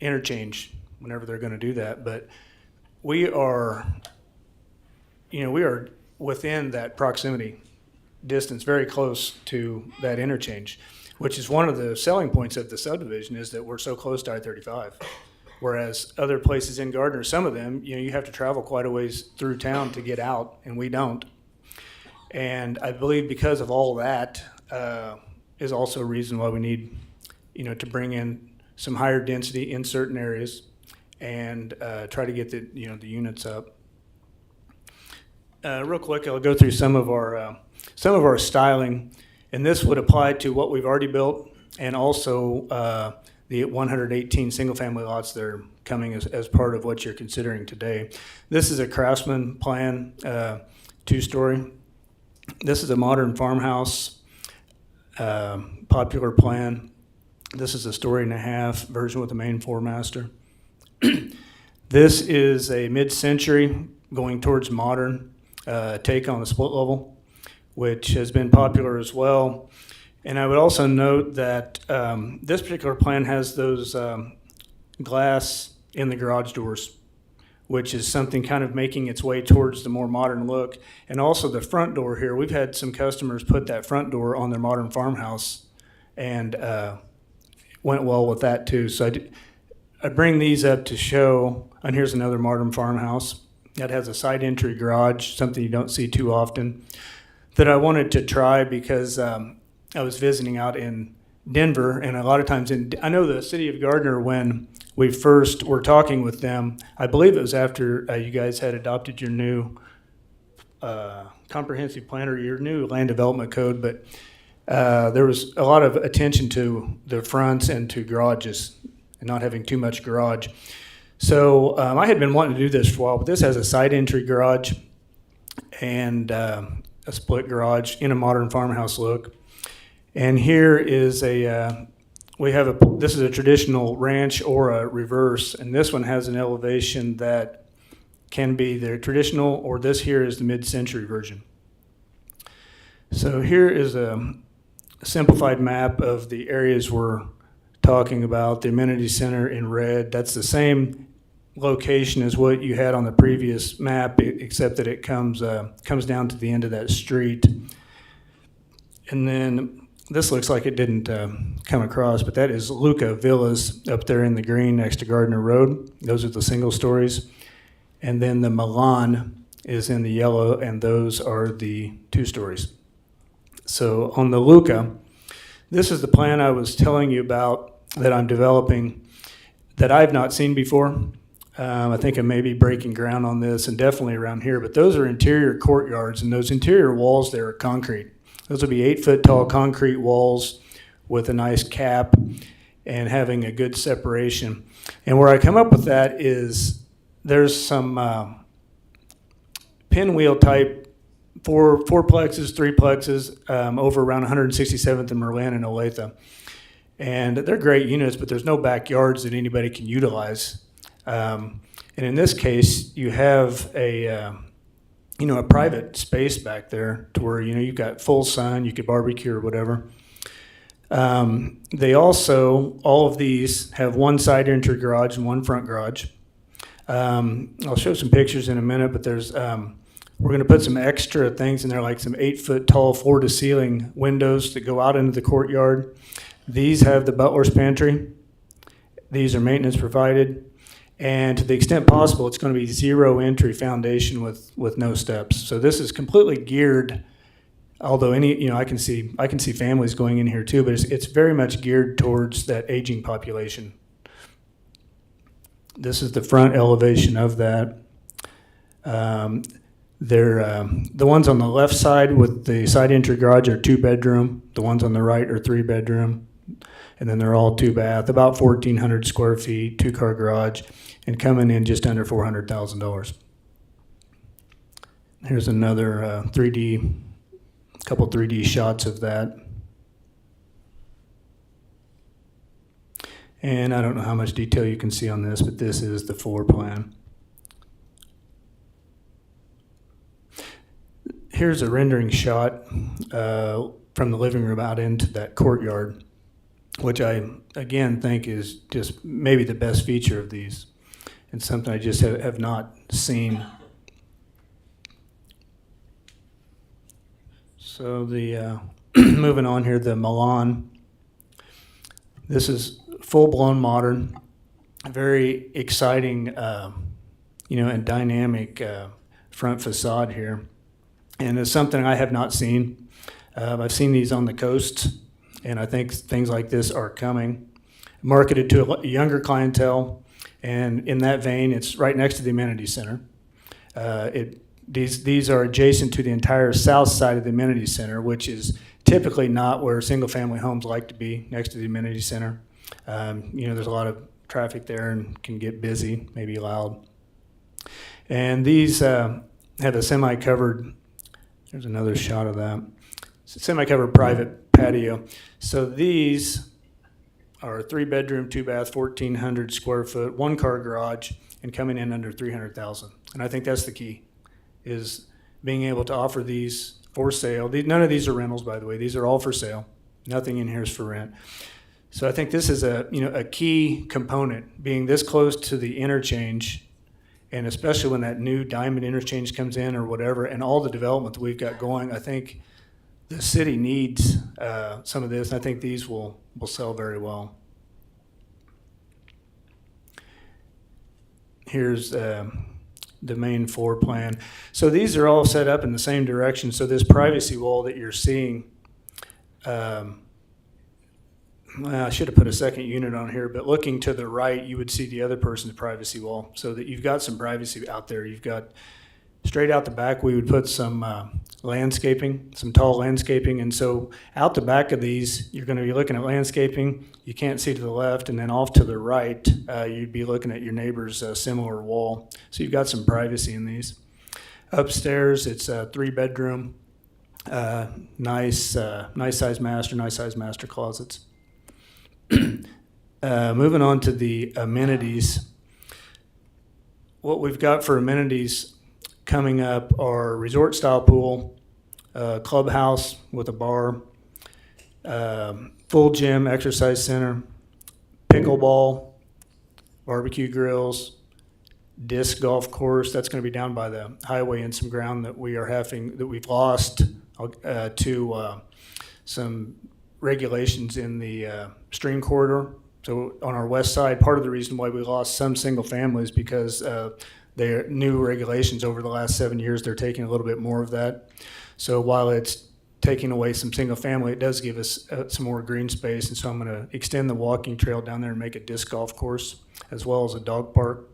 L: interchange whenever they're going to do that. But we are within that proximity distance, very close to that interchange, which is one of the selling points of the subdivision, is that we're so close to I-35. Whereas other places in Gardner, some of them, you have to travel quite a ways through town to get out, and we don't. And I believe because of all that is also a reason why we need, to bring in some higher density in certain areas and try to get the units up. Real quick, I'll go through some of our styling, and this would apply to what we've already built and also the 118 single-family lots that are coming as part of what you're considering today. This is a Craftsman plan, 2-story. This is a modern farmhouse, popular plan. This is a 1.5-story version with a main floor master. This is a mid-century going towards modern take on the split level, which has been popular as well. And I would also note that this particular plan has those glass in the garage doors, which is something kind of making its way towards the more modern look. And also the front door here, we've had some customers put that front door on their modern farmhouse and went well with that too. So I bring these up to show, and here's another modern farmhouse. that has a side entry garage, something you don't see too often, that I wanted to try because I was visiting out in Denver, and a lot of times I know the city of Gardner, when we first were talking with them, I believe it was after you guys had adopted your new comprehensive plan or your new land development code, but there was a lot of attention to the fronts and to garages and not having too much garage. So I had been wanting to do this for a while, but this has a side entry garage and a split garage in a modern farmhouse look. And here is this is a traditional ranch or a reverse, and this one has an elevation that can be the traditional, or this here is the mid-century version. So here is a simplified map of the areas we're talking about. The amenity center in red, that's the same location as what you had on the previous map, except that it comes down to the end of that street. And then this looks like it didn't come across, but that is Luca Villas up there in the green next to Gardner Road. Those are the single stories. And then the Milan is in the yellow, and those are the 2 stories. So on the Luca, this is the plan I was telling you about that I'm developing that I've not seen before. I think I may be breaking ground on this, and definitely around here, but those are interior courtyards, and those interior walls there are concrete. Those will be 8-foot tall concrete walls with a nice cap and having a good separation. And where I come up with that is there's some pinwheel type fourplexes, threeplexes over around 167th and Merlin and Olathe. And they're great units, but there's no backyards that anybody can utilize. And in this case, you have a private space back there to where, you've got full sun, you could barbecue or whatever. They also, all of these have one side entry garage and one front garage. I'll show some pictures in a minute, but there's, we're gonna put some extra things in there, like some 8-foot tall floor to ceiling windows that go out into the courtyard. These have the butler's pantry. These are maintenance provided. And to the extent possible, it's going to be 0 entry foundation with no steps. So this is completely geared, although I can see families going in here too, but it's very much geared towards that aging population. This is the front elevation of that. The ones on the left side with the side entry garage are 2-bedroom. The ones on the right are 3-bedroom. And then they're all 2-bath, about 1,400 square feet, 2-car garage, and coming in just under $400,000. Here's another couple 3D shots of that. And I don't know how much detail you can see on this, but this is the floor plan. Here's a rendering shot from the living room out into that courtyard, which I, again, think is just maybe the best feature of these, and something I just have not seen. So the moving on here, the Milan. This is full-blown modern, very exciting, and dynamic front facade here, and it's something I have not seen. I've seen these on the coast. And I think things like this are coming, marketed to a younger clientele. And in that vein, it's right next to the amenity center. These are adjacent to the entire south side of the amenity center, which is typically not where single-family homes like to be, next to the amenity center. There's a lot of traffic there and can get busy, maybe loud. And these have a semi-covered, there's another shot of that, semi-covered private patio. So these are 3-bedroom, 2-bath, 1,400 square foot, 1-car garage, and coming in under $300,000. And I think that's the key, is being able to offer these for sale. None of these are rentals, by the way. These are all for sale. Nothing in here is for rent. So I think this is a key component, being this close to the interchange, and especially when that new Diamond interchange comes in or whatever, and all the development that we've got going. I think the city needs some of this, and I think these will sell very well. Here's the main floor plan. So these are all set up in the same direction. So this privacy wall that you're seeing, well, I should have put a second unit on here, but looking to the right, you would see the other person's privacy wall, so that you've got some privacy out there. You've got straight out the back, we would put some landscaping, some tall landscaping. And so out the back of these, you're going to be looking at landscaping. You can't see to the left, and then off to the right, you'd be looking at your neighbor's similar wall. So you've got some privacy in these. Upstairs, it's a 3-bedroom, nice size master closets. Moving on to the amenities. What we've got for amenities coming up are resort style pool, clubhouse with a bar, full gym, exercise center, pickleball, barbecue grills, disc golf course. That's going to be down by the highway in some ground that we've lost to some regulations in the stream corridor. So on our west side, part of the reason why we lost some single families because their new regulations over the last 7 years, they're taking a little bit more of that. So while it's taking away some single family, it does give us some more green space. And so I'm going to extend the walking trail down there and make a disc golf course as well as a dog park.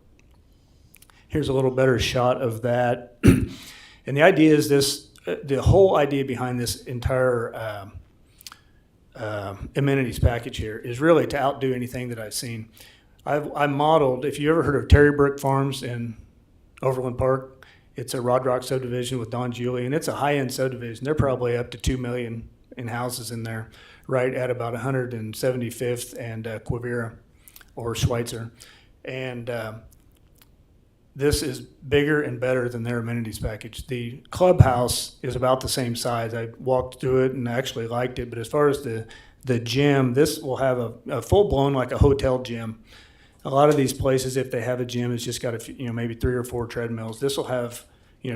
L: Here's a little better shot of that. And the idea is this, the whole idea behind this entire amenities package here is really to outdo anything that I've seen. I modeled, if you ever heard of Terry Brook Farms in Overland Park, it's a Rod Rock subdivision with Don Giulia, and it's a high-end subdivision. They're probably up to 2 million in houses in there, right at about 175th and Quivira or Schweitzer. And this is bigger and better than their amenities package. The clubhouse is about the same size. I walked through it and actually liked it, but as far as the gym, this will have a full-blown, like a hotel gym. A lot of these places, if they have a gym, it's just got a few, maybe 3 or 4 treadmills. This will have,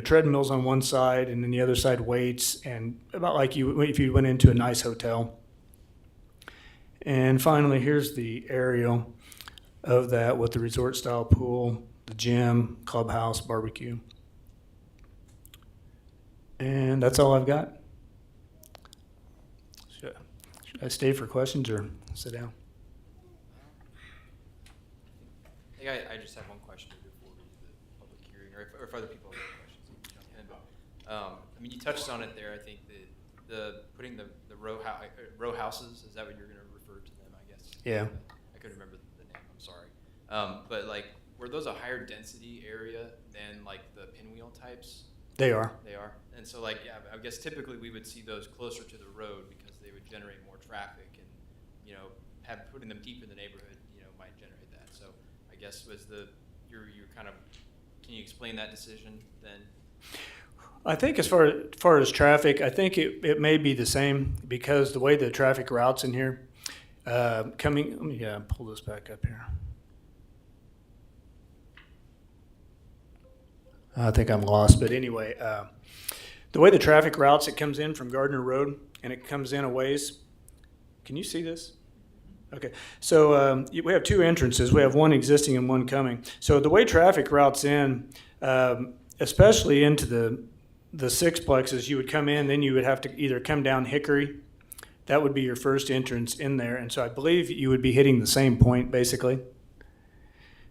L: treadmills on one side, and then the other side weights, and about like if you went into a nice hotel. And finally, here's the aerial of that with the resort-style pool, the gym, clubhouse, barbecue. And that's all I've got. Should I stay for questions or sit down?
A: I think I just have one question before we do the public hearing, or if other people have any questions, you can jump in. I mean, you touched on it there. I think the putting the row houses, is that what you're going to refer to them, I guess?
L: Yeah.
A: I couldn't remember the name, I'm sorry. But like, were those a higher density area than like the pinwheel types?
L: They are.
A: They are. And so like, yeah, I guess typically we would see those closer to the road because they would generate more traffic, and, putting them deep in the neighborhood, might generate that. So I guess you're kind of, can you explain that decision then?
L: I think as far as traffic, I think it may be the same because the way the traffic routes in here, let me pull this back up here. I think I'm lost, but anyway, the way the traffic routes, it comes in from Gardner Road and it comes in a ways. Can you see this? Okay, so we have 2 entrances. We have one existing and one coming. So the way traffic routes in, especially into the sixplexes, you would come in, then you would have to either come down Hickory. That would be your first entrance in there. And so I believe you would be hitting the same point, basically.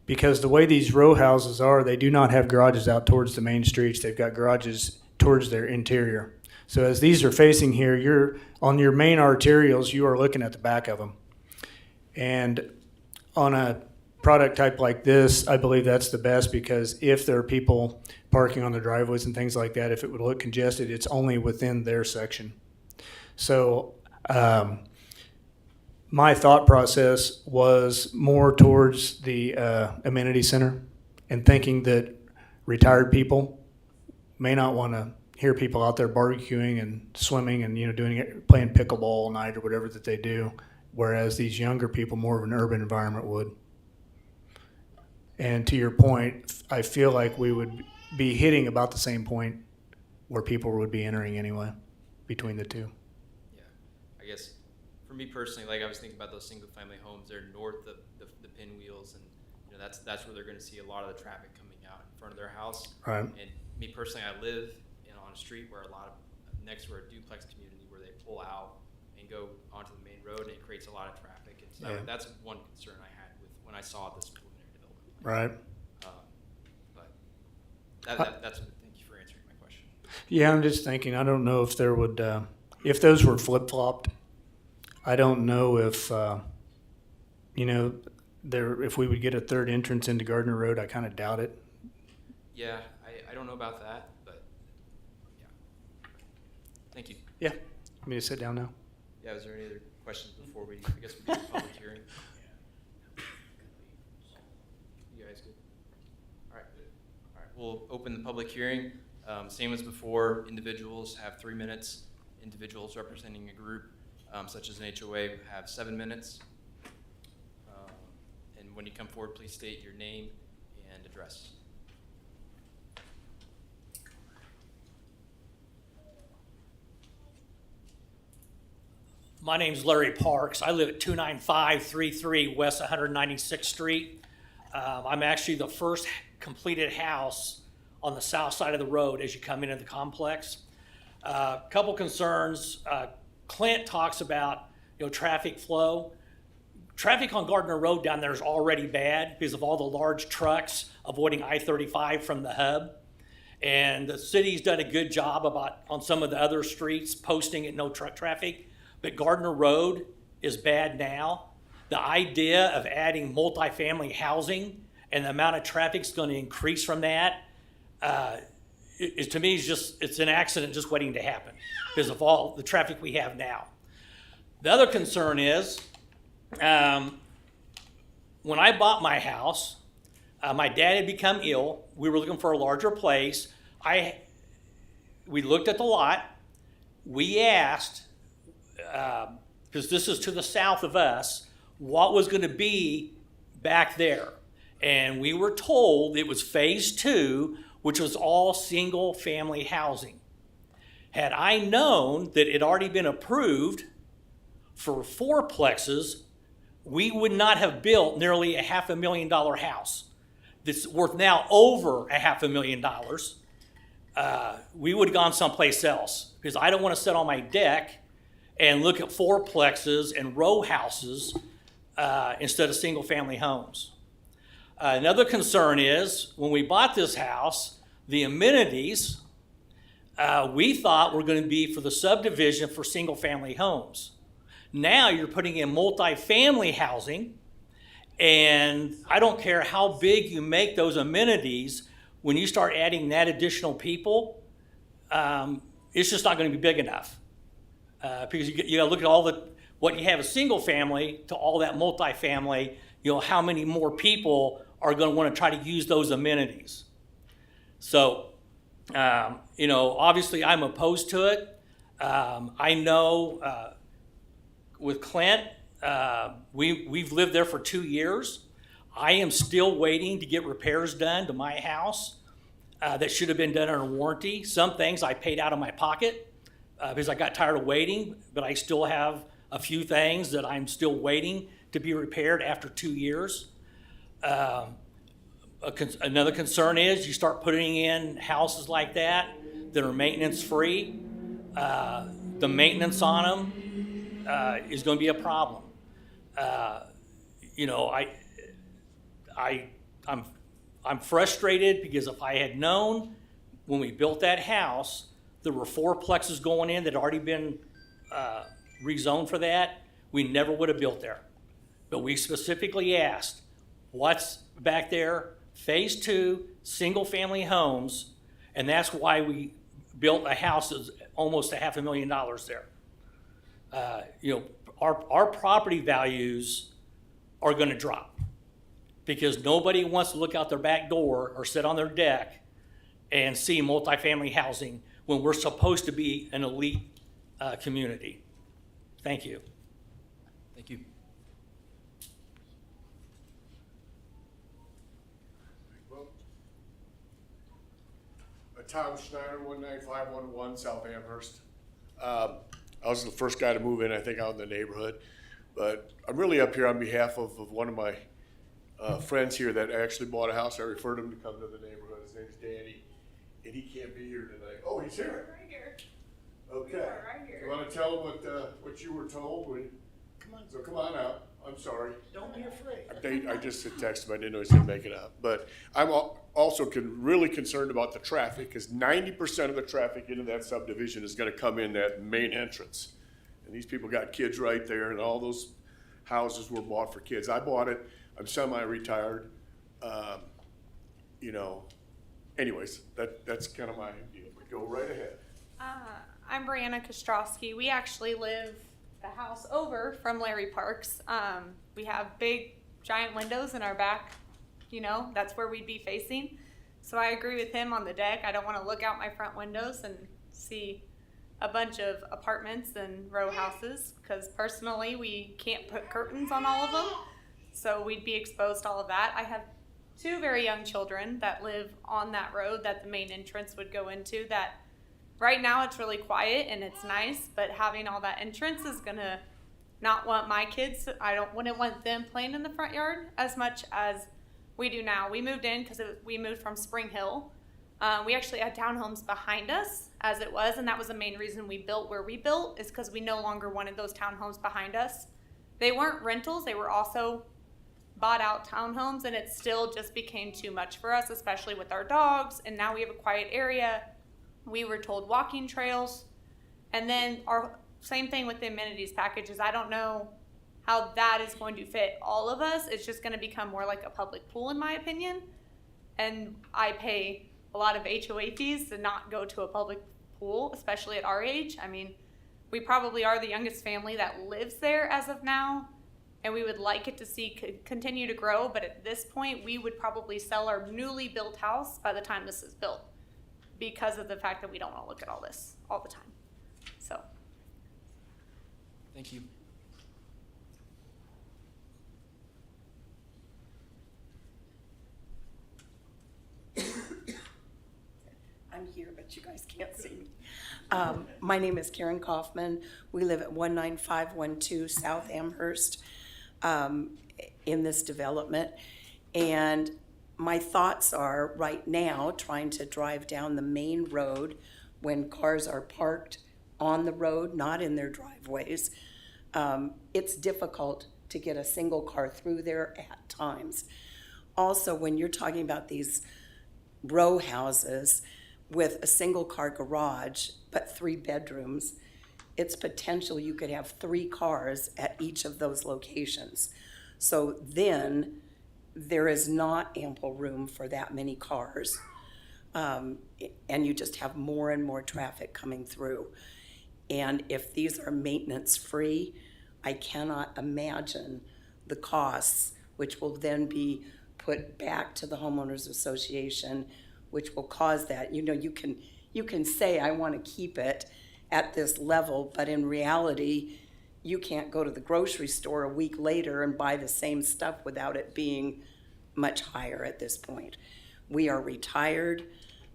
L: Because the way these row houses are, they do not have garages out towards the main streets. They've got garages towards their interior. So as these are facing here, you're on your main arterials, you are looking at the back of them. And on a product type like this, I believe that's the best because if there are people parking on the driveways and things like that, if it would look congested, it's only within their section. So my thought process was more towards the amenity center and thinking that retired people may not want to hear people out there barbecuing and swimming and playing pickleball all night or whatever that they do, whereas these younger people, more of an urban environment would. And to your point, I feel like we would be hitting about the same point where people would be entering anyway between the two.
A: Yeah, I guess for me personally, like I was thinking about those single family homes, they're north of the pinwheels, and that's where they're going to see a lot of the traffic coming out and front of their house.
L: Right.
A: And me personally, I live on a street where next to a duplex community where they pull out and go onto the main road, and it creates a lot of traffic. And so
L: Yeah.
A: that's one concern I had when I saw this preliminary development.
L: Right.
A: But that's thank you for answering my question.
L: Yeah, I'm just thinking, I don't know if there would, if those were flip-flopped, I don't know if, if we would get a third entrance into Gardner Road. I kind of doubt it.
A: Yeah, I don't know about that, but yeah. Thank you.
L: Yeah. Want me to sit down now?
A: Yeah, is there any other questions before I guess we do the public hearing? You guys good? All right, we'll open the public hearing. Same as before, individuals have 3 minutes. Individuals representing a group, such as an HOA, have 7 minutes. And when you come forward, please state your name and address.
M: My name's Larry Parks. I live at 29533 West 196th Street. I'm actually the first completed house on the south side of the road as you come into the complex. Couple concerns. Clint talks about traffic flow. Traffic on Gardner Road down there is already bad because of all the large trucks avoiding I-35 from the hub. And the city's done a good job on some of the other streets posting at no truck traffic. But Gardner Road is bad now. The idea of adding multifamily housing and the amount of traffic is going to increase from that, to me, it's an accident just waiting to happen because of all the traffic we have now. The other concern is, when I bought my house, my dad had become ill. We were looking for a larger place. We looked at the lot. We asked, because this is to the south of us, what was going to be back there. And we were told it was phase 2, which was all single family housing. Had I known that it had already been approved for 4plexes, we would not have built nearly a $500,000 house that's worth now over $500,000. We would have gone someplace else because I don't want to sit on my deck and look at 4plexes and row houses instead of single family homes. Another concern is when we bought this house, the amenities we thought were going to be for the subdivision for single family homes. Now you're putting in multifamily housing, and I don't care how big you make those amenities, when you start adding that additional people, it's just not going to be big enough. Because you got to look at what you have as single family to all that multifamily, how many more people are going to want to try to use those amenities. So, obviously I'm opposed to it. I know with Clint, we've lived there for 2 years. I am still waiting to get repairs done to my house that should have been done under warranty. Some things I paid out of my pocket because I got tired of waiting, but I still have a few things that I'm still waiting to be repaired after 2 years. Another concern is you start putting in houses like that are maintenance free. The maintenance on them is going to be a problem. I'm frustrated because if I had known when we built that house there were 4plexes going in that had already been rezoned for that, we never would have built there. But we specifically asked, what's back there? Phase 2, single family homes, and that's why we built a house that's almost $500,000 there. Our property values are going to drop because nobody wants to look out their back door or sit on their deck and see multifamily housing when we're supposed to be an elite community. Thank you.
A: Thank you.
N: Tom Schneider, 19511 South Amherst. I was the first guy to move in, I think, out in the neighborhood. But I'm really up here on behalf of one of my friends here that actually bought a house. I referred him to come to the neighborhood. His name's Danny, and he can't be here tonight. Oh, he's here.
O: Right here.
N: Okay.
O: We are right here.
N: You want to tell him what you were told?
O: Come on.
N: So come on out. I'm sorry.
O: Don't be afraid.
N: I just texted him. I didn't know he was going to make it up. But I'm also really concerned about the traffic, because 90% of the traffic into that subdivision is going to come in that main entrance. And these people got kids right there, and all those houses were bought for kids. I bought it. I'm semi-retired. You know, anyways, that's kind of my deal. But go right ahead.
O: I'm Brianna Kostrowski. We actually live the house over from Larry Parks. We have big, giant windows in our back. You know, that's where we'd be facing. So I agree with him on the deck. I don't want to look out my front windows and see a bunch of apartments and row houses, because personally we can't put curtains on all of them. So we'd be exposed to all of that. I have 2 very young children that live on that road that the main entrance would go into. That right now it's really quiet and it's nice, but having all that entrance is gonna not want my kids. Wouldn't want them playing in the front yard as much as we do now. We moved in because we moved from Spring Hill. We actually had townhomes behind us as it was, and that was the main reason we built where we built, is because we no longer wanted those townhomes behind us. They weren't rentals, they were also bought out townhomes, and it still just became too much for us, especially with our dogs. And now we have a quiet area. We were told walking trails. And then our same thing with the amenities packages. I don't know how that is going to fit all of us. It's just going to become more like a public pool, in my opinion. And I pay a lot of HOA fees to not go to a public pool, especially at our age. I mean, we probably are the youngest family that lives there as of now, and we would like it to continue to grow, but at this point, we would probably sell our newly built house by the time this is built, because of the fact that we don't want to look at all this all the time. So.
A: Thank you.
P: I'm here, but you guys can't see me. My name is Karen Kaufman. We live at 19512 South Amherst in this development. And my thoughts are right now trying to drive down the main road when cars are parked on the road, not in their driveways. It's difficult to get a single car through there at times. Also, when you're talking about these row houses with a single car garage, but 3 bedrooms, it's potential you could have 3 cars at each of those locations. So then there is not ample room for that many cars. And you just have more and more traffic coming through. And if these are maintenance free, I cannot imagine the costs, which will then be put back to the homeowners association, which will cause that. You know, you can say, I want to keep it at this level, but in reality, you can't go to the grocery store a week later and buy the same stuff without it being much higher at this point. We are retired.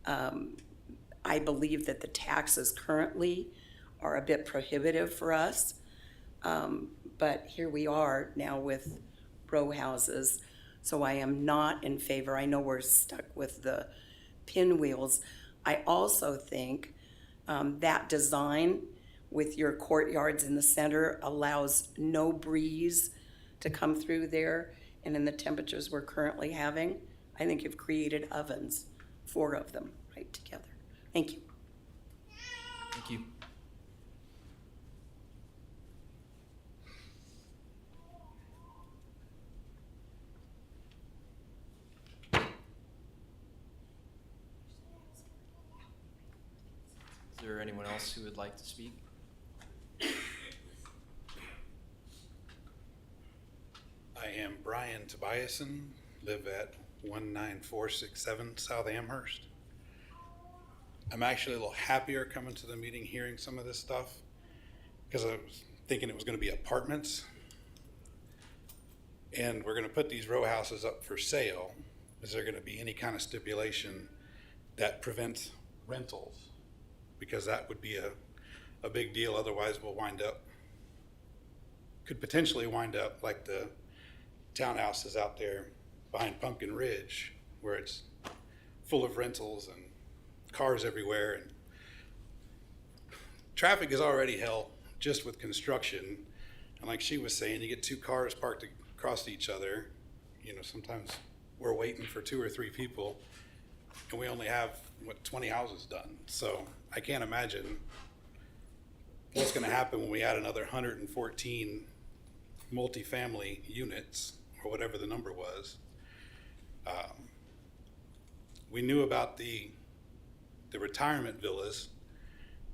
P: I believe that the taxes currently are a bit prohibitive for us, but here we are now with row houses, so I am not in favor. I know we're stuck with the pinwheels. I also think that design with your courtyards in the center allows no breeze to come through there, and in the temperatures we're currently having, I think you've created ovens, 4 of them right together. Thank you.
A: Thank you. Is there anyone else who would like to speak?
Q: I am Brian Tobiasen, live at 19467 South Amherst. I'm actually a little happier coming to the meeting, hearing some of this stuff, because I was thinking it was going to be apartments. And we're going to put these row houses up for sale. Is there going to be any kind of stipulation that prevents rentals? Because that would be a big deal. Otherwise, could potentially wind up like the townhouses out there behind Pumpkin Ridge, where it's full of rentals and cars everywhere. And traffic is already hell just with construction. And like she was saying, you get two cars parked across each other. You know, sometimes we're waiting for 2 or 3 people, and we only have, 20 houses done. So I can't imagine what's going to happen when we add another 114 multifamily units, or whatever the number was. We knew about the retirement villas.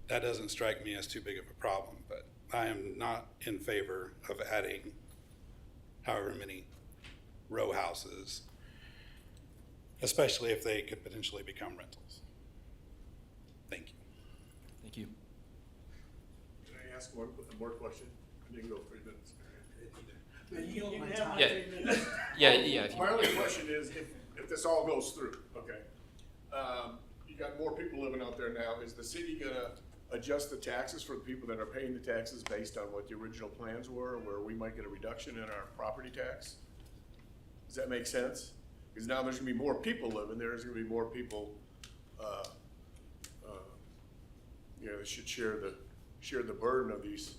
Q: That doesn't strike me as too big of a problem, but I am not in favor of adding however many row houses, especially if they could potentially become rentals. Thank you.
A: Thank you.
N: Can I ask one more question? I didn't go 3 minutes.
A: Yeah, if you-
N: My only question is, if this all goes through, okay? You got more people living out there now. Is the city gonna adjust the taxes for the people that are paying the taxes based on what the original plans were, where we might get a reduction in our property tax? Does that make sense? Because now there's gonna be more people living there. There's gonna be more people, that should share the burden of these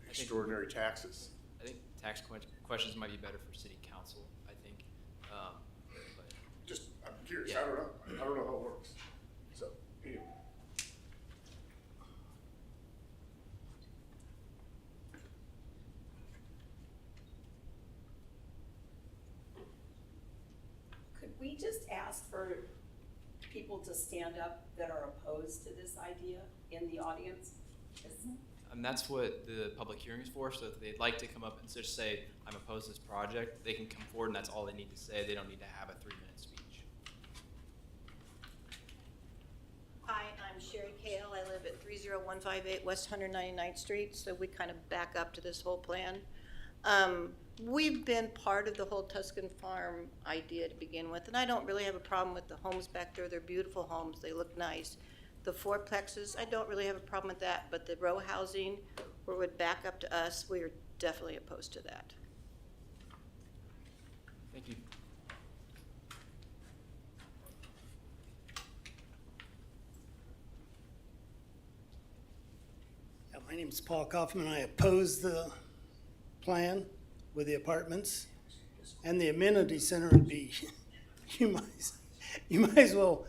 N: extraordinary taxes.
A: I think tax questions might be better for city council, I think. But
N: Just, I'm curious.
A: Yeah.
N: I don't know how it works. So, anyway.
P: Could we just ask for people to stand up that are opposed to this idea in the audience?
A: And that's what the public hearing is for, so if they'd like to come up and just say, I'm opposed to this project, they can come forward and that's all they need to say. They don't need to have a 3-minute speech.
R: Hi, I'm Sherry Kale. I live at 30158 West 199th Street, so we kind of back up to this whole plan. We've been part of the whole Tuscan Farm idea to begin with, and I don't really have a problem with the homes back there. They're beautiful homes. They look nice. The fourplexes, I don't really have a problem with that, but the row housing, where it would back up to us, we are definitely opposed to that.
A: Thank you.
S: My name's Paul Kaufman. I oppose the plan with the apartments, and the amenity center would be, you might as well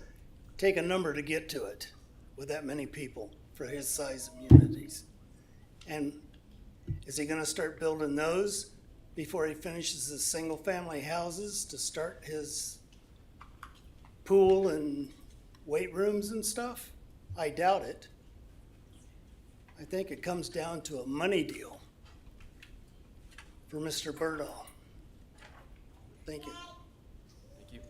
S: take a number to get to it with that many people for his size amenities. And is he gonna start building those before he finishes his single-family houses to start his pool and weight rooms and stuff? I doubt it. I think it comes down to a money deal for Mr. Berdahl. Thank you.
A: Thank you.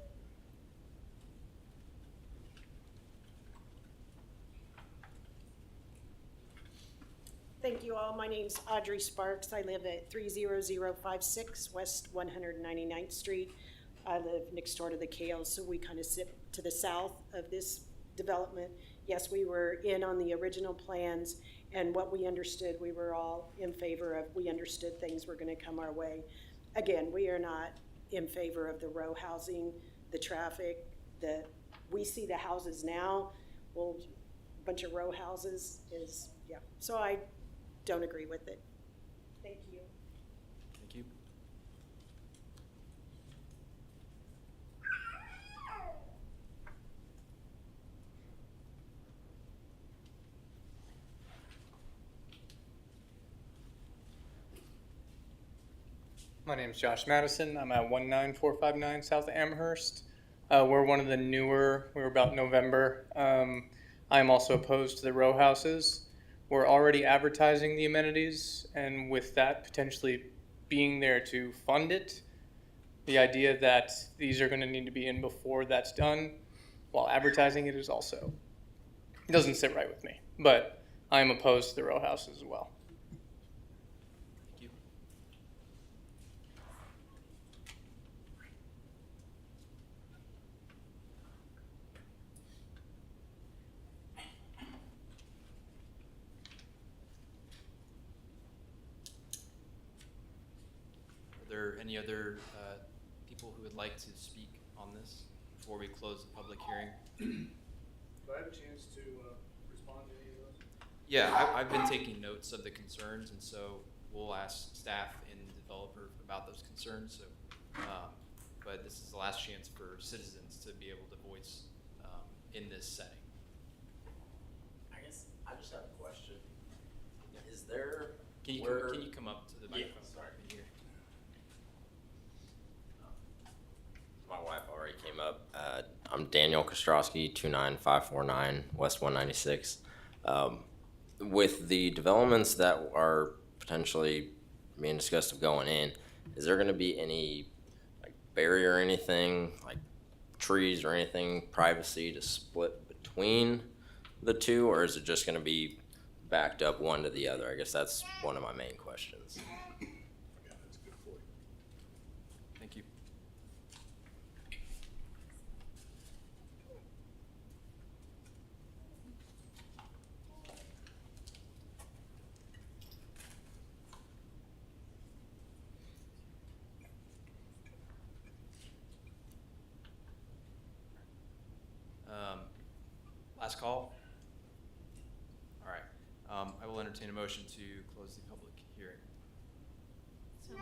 T: Thank you all. My name's Audrey Sparks. I live at 30056 West 199th Street. I live next door to the Kales, so we kind of sit to the south of this development. Yes, we were in on the original plans, and what we understood, we were all in favor of. We understood things were going to come our way. Again, we are not in favor of the row housing, the traffic, we see the houses now. Well, a bunch of row houses is, yeah. So I don't agree with it. Thank you.
A: Thank you.
U: My name is Josh Madison. I'm at 19459 South Amherst. We're one of the newer, we were about November. I'm also opposed to the row houses. We're already advertising the amenities, and with that potentially being there to fund it, the idea that these are going to need to be in before that's done while advertising it is also, it doesn't sit right with me. But I'm opposed to the row houses as well.
A: Thank you. Are there any other people people who would like to speak on this before we close the public hearing?
L: Do I have a chance to respond to any of those?
A: Yeah, I've been taking notes of the concerns, and so we'll ask staff and the developer about those concerns. So, but this is the last chance for citizens to be able to voice in this setting.
I: I guess I just have a question. Is there
A: Can you come up to the microphone?
I: Yeah, sorry.
A: Here.
I: My wife already came up. I'm Daniel Kostrowski, 29549 West 196. With the developments that are potentially being discussed of going in, is there going to be any like barrier or anything, like trees or anything, privacy to split between the two, or is it just going to be backed up one to the other? I guess that's one of my main questions.
A: Thank you. Last call? All right. I will entertain a motion to close the public hearing.
E: So,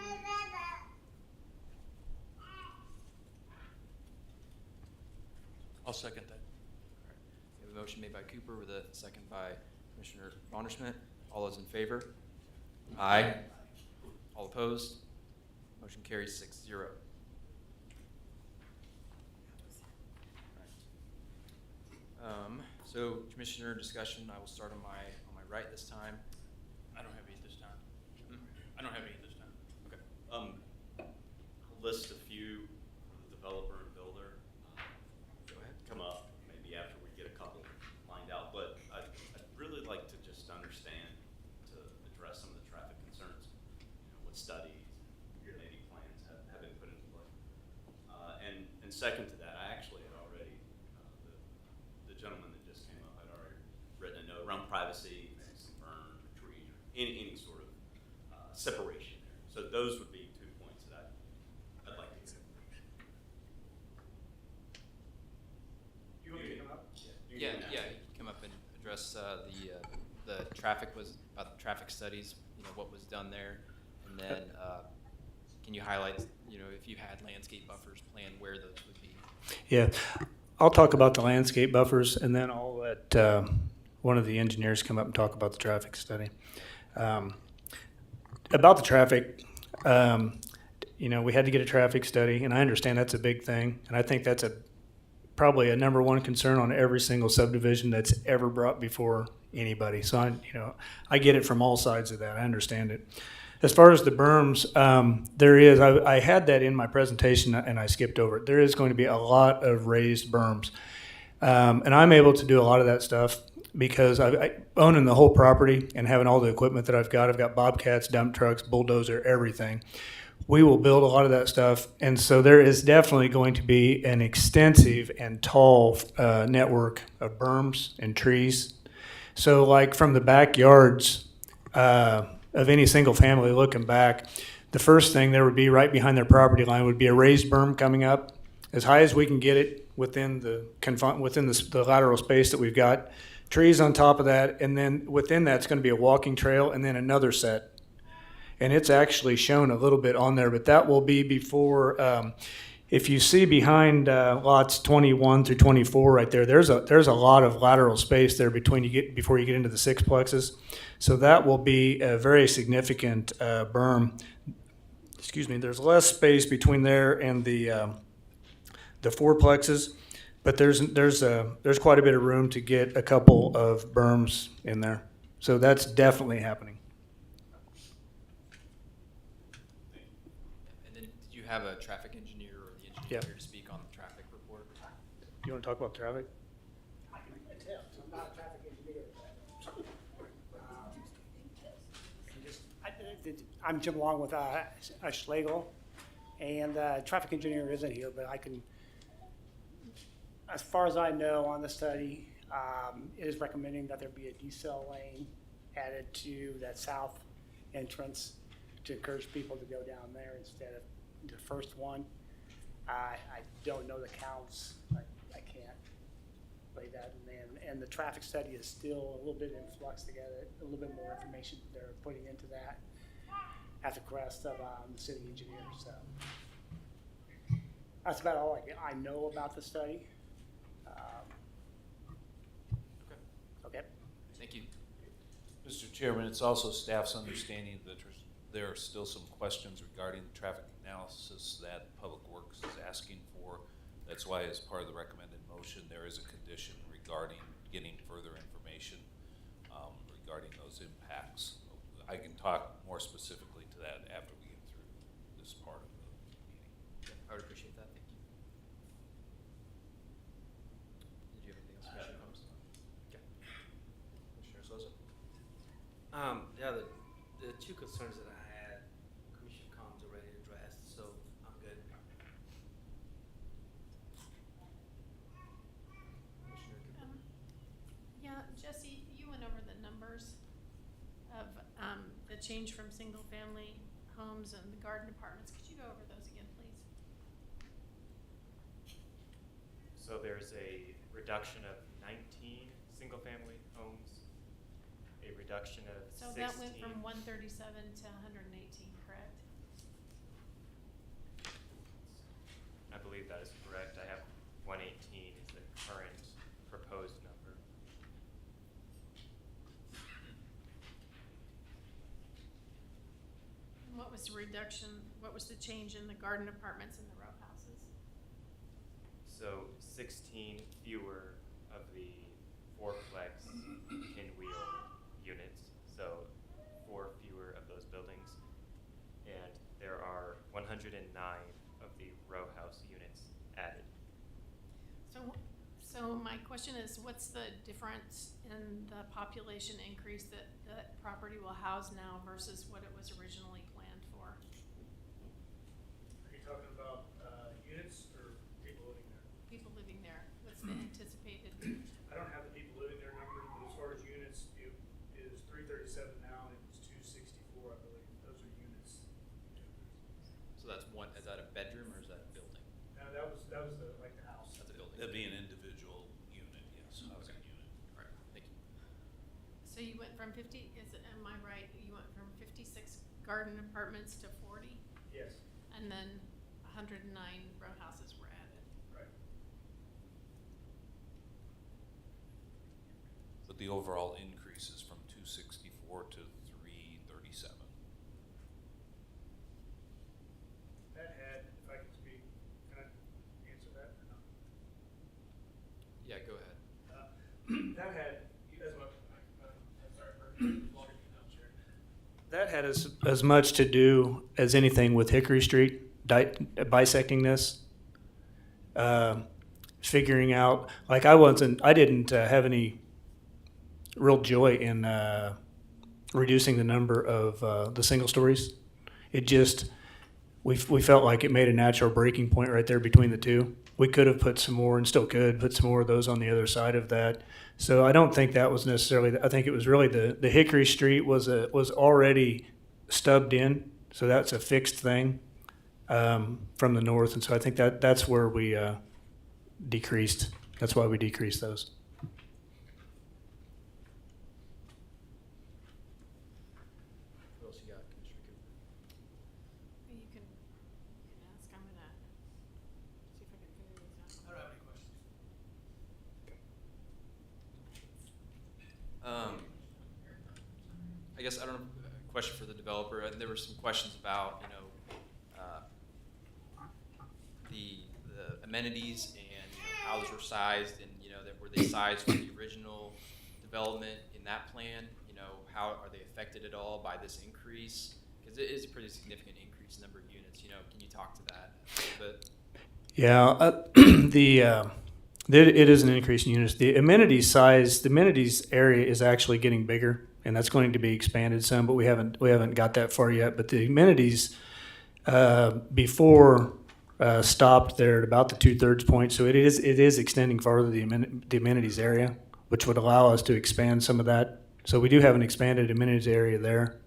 D: I'll second that.
A: All right. We have a motion made by Cooper with a second by Commissioner Bonderschmidt. All those in favor? Aye. All opposed? Motion carries 6-0. So Commissioner discussion, I will start on my right this time.
D: I don't have any this time. I don't have any this time.
A: Okay.
G: I'll list a few from the developer and builder.
A: Go ahead.
G: Come up maybe after we get a couple lined out, but I'd really like to just understand, to address some of the traffic concerns, what studies, maybe plans have been put into play. And second to that, I actually had already, the gentleman that just came up had already written a note around privacy, maybe some burn, trees, or any sort of separation there. So those would be 2 points that I'd like to get.
L: You want me to come up?
A: Yeah, you can come up and address the traffic was about the traffic studies. What was done there, and then can you highlight if you had landscape buffers planned, where those would be?
L: Yeah, I'll talk about the landscape buffers, and then I'll let one of the engineers come up and talk about the traffic study. About the traffic, we had to get a traffic study, and I understand that's a big thing, and I think that's probably a number one concern on every single subdivision that's ever brought before anybody. So I get it from all sides of that. I understand it. As far as the berms, I had that in my presentation and I skipped over it. There is going to be a lot of raised berms. And I'm able to do a lot of that stuff because I owning the whole property and having all the equipment that I've got bobcats, dump trucks, bulldozer, everything. We will build a lot of that stuff. And so there is definitely going to be an extensive and tall network of berms and trees. So like from the backyards of any single family looking back, the first thing there would be right behind their property line would be a raised berm coming up as high as we can get it within the lateral space that we've got. Trees on top of that, and then within that's going to be a walking trail and then another set. And it's actually shown a little bit on there, but that will be before. If you see behind lots 21 through 24 right there, there's a lot of lateral space there before you get into the sixplexes. So that will be a very significant berm. Excuse me. There's less space between there and the fourplexes, but there's quite a bit of room to get a couple of berms in there. So that's definitely happening.
A: And then did you have a traffic engineer or the engineer here to speak on the traffic report?
L: You want to talk about traffic?
J: I can attempt. I'm not a traffic engineer. I'm Jim Long with Schlegel, and traffic engineer isn't here, but I can, as far as I know on the study, it is recommending that there be a decel lane added to that south entrance to encourage people to go down there instead of the first one.
M: I don't know the counts. I can't lay that in. And the traffic study is still a little bit in flux to get a little bit more information they're putting into that at the request of the city engineer. So that's about all I know about the study. Okay.
A: Thank you.
D: Mr. Chairman, it's also staff's understanding that there are still some questions regarding the traffic analysis that Public Works is asking for. That's why, as part of the recommended motion, there is a condition regarding getting further information regarding those impacts. I can talk more specifically to that after we get through this part of the meeting.
A: Yeah, I would appreciate that. Thank you. Did you have anything else, Commissioner Combs? Okay. Commissioner Sosa?
C: Yeah, the two concerns that I had, Commissioner Combs already addressed, so I'm good.
A: Commissioner Cooper?
E: Yeah, Jesse, you went over the numbers of the change from single-family homes and the garden apartments. Could you go over those again, please?
K: So there's a reduction of 19 single-family homes, a reduction of
E: So
K: 16.
E: that went from 137 to 118, correct?
K: I believe that is correct. I have 118 is the current proposed number.
E: And what was the reduction, what was the change in the garden apartments and the row houses?
K: So 16 fewer of the fourplex pinwheel units, so 4 fewer of those buildings. And there are 109 of the row house units added.
E: So my question is, what's the difference in the population increase that that property will house now versus what it was originally planned for?
L: Are you talking about units or people living there?
E: People living there, what's the anticipated?
L: I don't have the people living there number, but as far as units, it is 337 now, and it was 264, I believe. Those are units.
A: So that's one, is that a bedroom or is that a building?
L: Now, that was the house.
A: That's a building.
D: That'd be an individual unit, yes, housing unit.
A: All right, thank you.
E: So you went from 50, am I right, you went from 56 garden apartments to 40?
L: Yes.
E: And then 109 row houses were added.
L: Right.
D: But the overall increase is from 264 to 337.
L: That had, if I can speak, can I answer that or not?
A: Yeah, go ahead.
L: That had, that had as much to do as anything with Hickory Street, bisecting this, figuring out, like I didn't have any real joy in reducing the number of the single stories. It just, we felt like it made a natural breaking point right there between the two. We could have put some more and still could put some more of those on the other side of that. So I don't think that was necessarily, I think it was really the Hickory Street was already stubbed in. So that's a fixed thing from the north. And so I think that's where we decreased. That's why we decreased those.
A: What else you got, Commissioner Cooper?
E: You can ask, I'm gonna see if I can figure these out.
L: I don't have any questions.
A: I guess, I don't know, a question for the developer. There were some questions about, the amenities and, how those were sized and, were they sized for the original development in that plan? How are they affected at all by this increase? Because it is a pretty significant increase in number of units, can you talk to that a little bit?
L: Yeah, it is an increase in units. The amenities area is actually getting bigger, and that's going to be expanded some, but we haven't got that far yet. But the amenities before stopped there at about the 2/3 point, so it is extending farther the amenities area, which would allow us to expand some of that. So we do have an expanded amenities area there.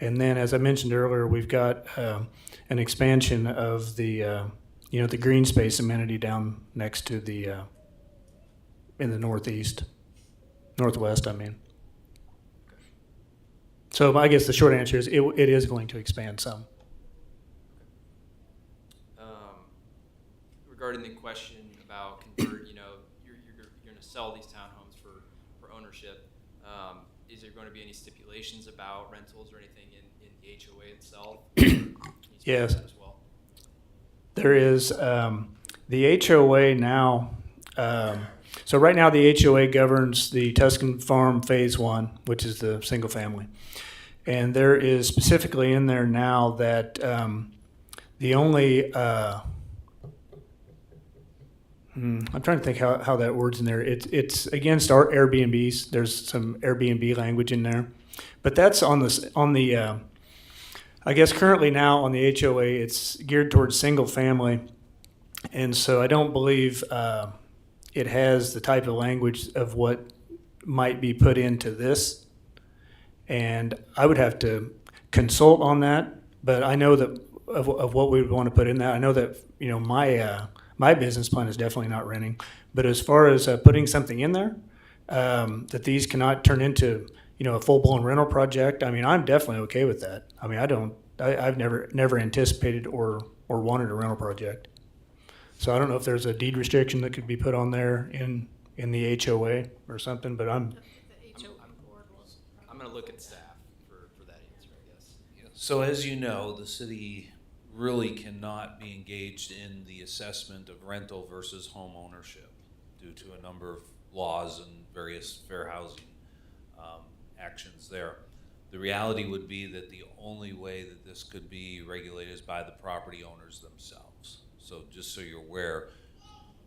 L: And then, as I mentioned earlier, we've got an expansion of the the green space amenity down next to the, in the northwest, I mean. So I guess the short answer is it is going to expand some.
A: Regarding the question about convert, you're going to sell these townhomes for ownership. Is there going to be any stipulations about rentals or anything in the HOA itself?
L: Yes.
A: As well?
L: There is the HOA now. So right now the HOA governs the Tuscan Farm Phase 1, which is the single family. And there is specifically in there now that the only, I'm trying to think how that word's in there. It's against our Airbnbs. There's some Airbnb language in there. But that's on the I guess currently now on the HOA, it's geared towards single family. And so I don't believe it has the type of language of what might be put into this. And I would have to consult on that, but I know that of what we would want to put in that. I know that, my business plan is definitely not renting. But as far as putting something in there, that these cannot turn into, a full-blown rental project, I mean, I'm definitely okay with that. I mean, I've never anticipated or wanted a rental project. So I don't know if there's a deed restriction that could be put on there in the HOA or something, but I'm
A: going to look at staff for that answer, I guess.
D: So as you know, the city really cannot be engaged in the assessment of rental versus home ownership due to a number of laws and various fair housing actions there. The reality would be that the only way that this could be regulated is by the property owners themselves. So just so you're aware,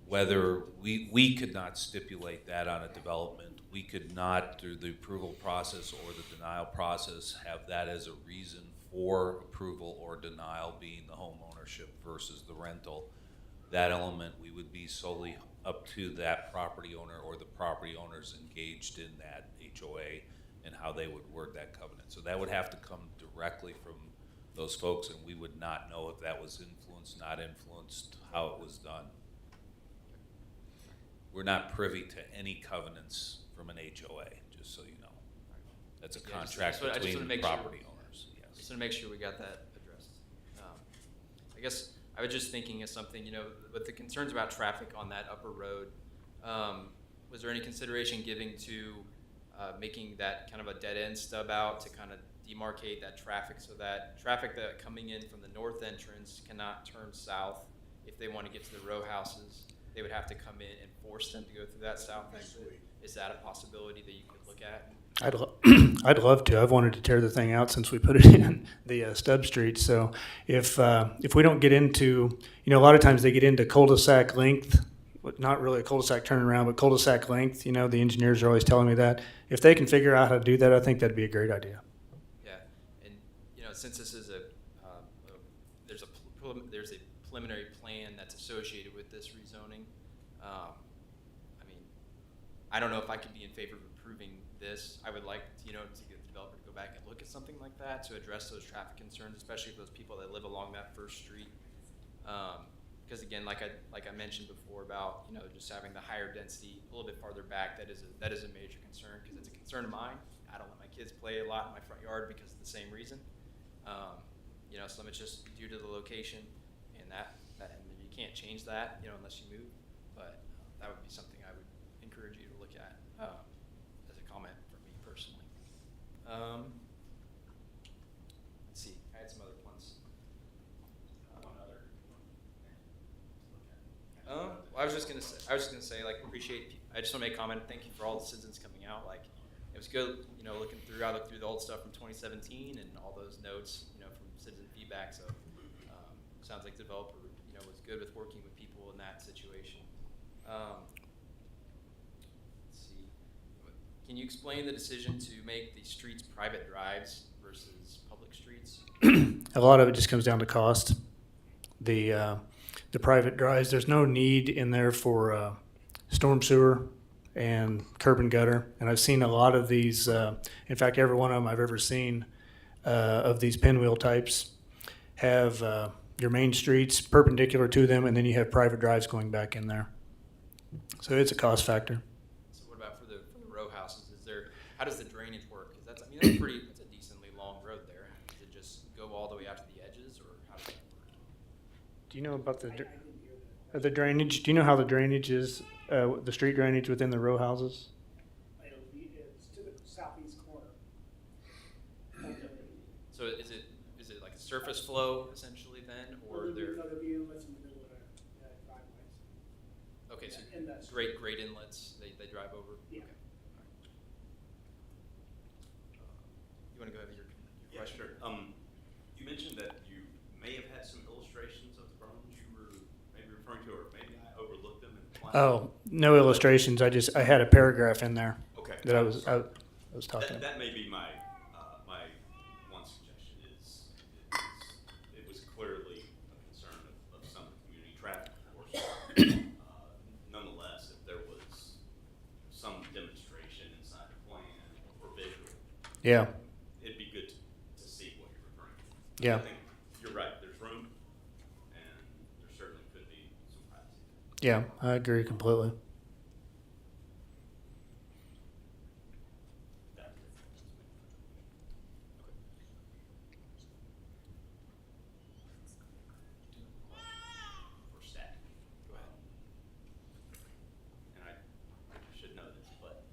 D: whether we could not stipulate that on a development, we could not, through the approval process or the denial process, have that as a reason for approval or denial being the home ownership versus the rental. That element, we would be solely up to that property owner or the property owners engaged in that HOA and how they would word that covenant. So that would have to come directly from those folks, and we would not know if that was influenced, not influenced, how it was done. We're not privy to any covenants from an HOA, just so you know. That's a contract between property owners. Yes.
A: Just want to make sure we got that addressed. I guess I was just thinking of something, with the concerns about traffic on that upper road, was there any consideration given to making that kind of a dead end stub out to kind of demarcate that traffic so that traffic that coming in from the north entrance cannot turn south if they want to get to the row houses? They would have to come in and force them to go through that south exit. Is that a possibility that you could look at?
L: I'd love to. I've wanted to tear the thing out since we put it in the stub street. So if we don't get into, a lot of times they get into cul-de-sac length, not really a cul-de-sac turnaround, but cul-de-sac length. The engineers are always telling me that. If they can figure out how to do that, I think that'd be a great idea.
A: Yeah, and since this is there's a preliminary plan that's associated with this rezoning. I don't know if I could be in favor of approving this. I would like, to get the developer to go back and look at something like that to address those traffic concerns, especially for those people that live along that first street. Because again, like I mentioned before about, just having the higher density a little bit farther back, that is a major concern because it's a concern of mine. I don't let my kids play a lot in my front yard because of the same reason. Some it's just due to the location and that and you can't change that, unless you move. But that would be something I would encourage you to look at as a comment for me personally. Let's see, I had some other ones. I was just gonna say, appreciate. I just want to make a comment. Thank you for all the citizens coming out. It was good, looking through. I looked through the old stuff from 2017 and all those notes, from citizen feedback. So sounds like the developer, was good with working with people in that situation. Let's see. Can you explain the decision to make the streets private drives versus public streets?
L: A lot of it just comes down to cost. The private drives, there's no need in there for storm sewer and curb and gutter. And I've seen a lot of these, in fact, every one of them I've ever seen of these pinwheel types have, your main streets perpendicular to them, and then you have private drives going back in there. So it's a cost factor.
A: So what about for the row houses? How does the drainage work? Because that's a decently long road there. Does it just go all the way out to the edges, or how does it work?
L: Do you know about the drainage? Do you know how the drainage is, the street drainage within the row houses?
S: It's to the southeast corner.
A: So is it like a surface flow essentially then, or there?
S: No, there'll be inlets in the middle of the driveways.
A: Okay, so
S: In that
A: great inlets they drive over.
S: Yeah.
A: Okay. You want to go ahead with your question?
G: Sure. You mentioned that you may have had some illustrations of the berms you were maybe referring to, or maybe I overlooked them in the plan.
L: Oh, no illustrations. I had a paragraph in there.
G: Okay.
L: That I was talking about.
G: That may be my my one suggestion is it was clearly a concern of some of the community traffic, of course. Nonetheless, if there was some demonstration inside the plan or visual,
L: Yeah.
G: it'd be good to see what you're referring to.
L: Yeah.
G: I think you're right. There's room, and there certainly could be some privacy.
L: Yeah, I agree completely.
G: For staff. Go ahead. And I should know this, but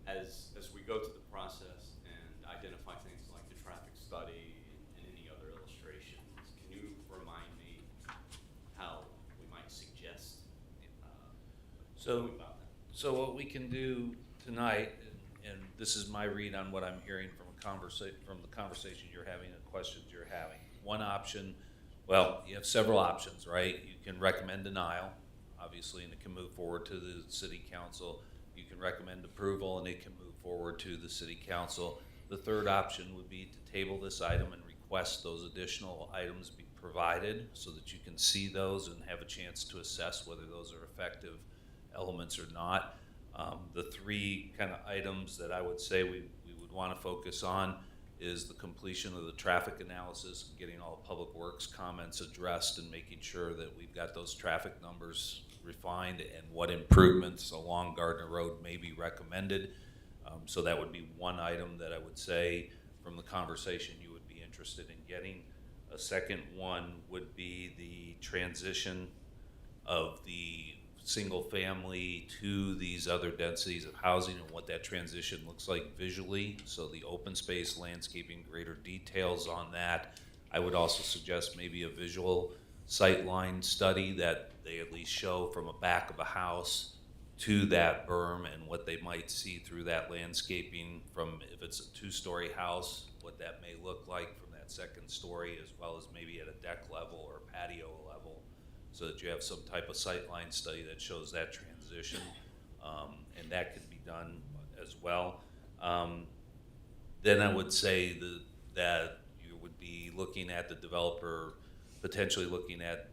G: as we go through the process and identify things like the traffic study and any other illustrations, can you remind me how we might suggest going about that?
D: So what we can do tonight, and this is my read on what I'm hearing from the conversation you're having and questions you're having. One option, well, you have several options, right? You can recommend denial, obviously, and it can move forward to the city council. You can recommend approval, and it can move forward to the city council. The third option would be to table this item and request those additional items be provided so that you can see those and have a chance to assess whether those are effective elements or not. The three kind of items that I would say we would want to focus on is the completion of the traffic analysis, getting all the public works comments addressed and making sure that we've got those traffic numbers refined and what improvements along Gardner Road may be recommended. So that would be one item that I would say from the conversation you would be interested in getting. A second one would be the transition of the single family to these other densities of housing and what that transition looks like visually. So the open space, landscaping, greater details on that. I would also suggest maybe a visual sightline study that they at least show from a back of a house to that berm and what they might see through that landscaping from, if it's a two-story house, what that may look like from that second story, as well as maybe at a deck level or patio level, so that you have some type of sightline study that shows that transition, and that could be done as well. Then I would say that you would be looking at the developer, potentially looking at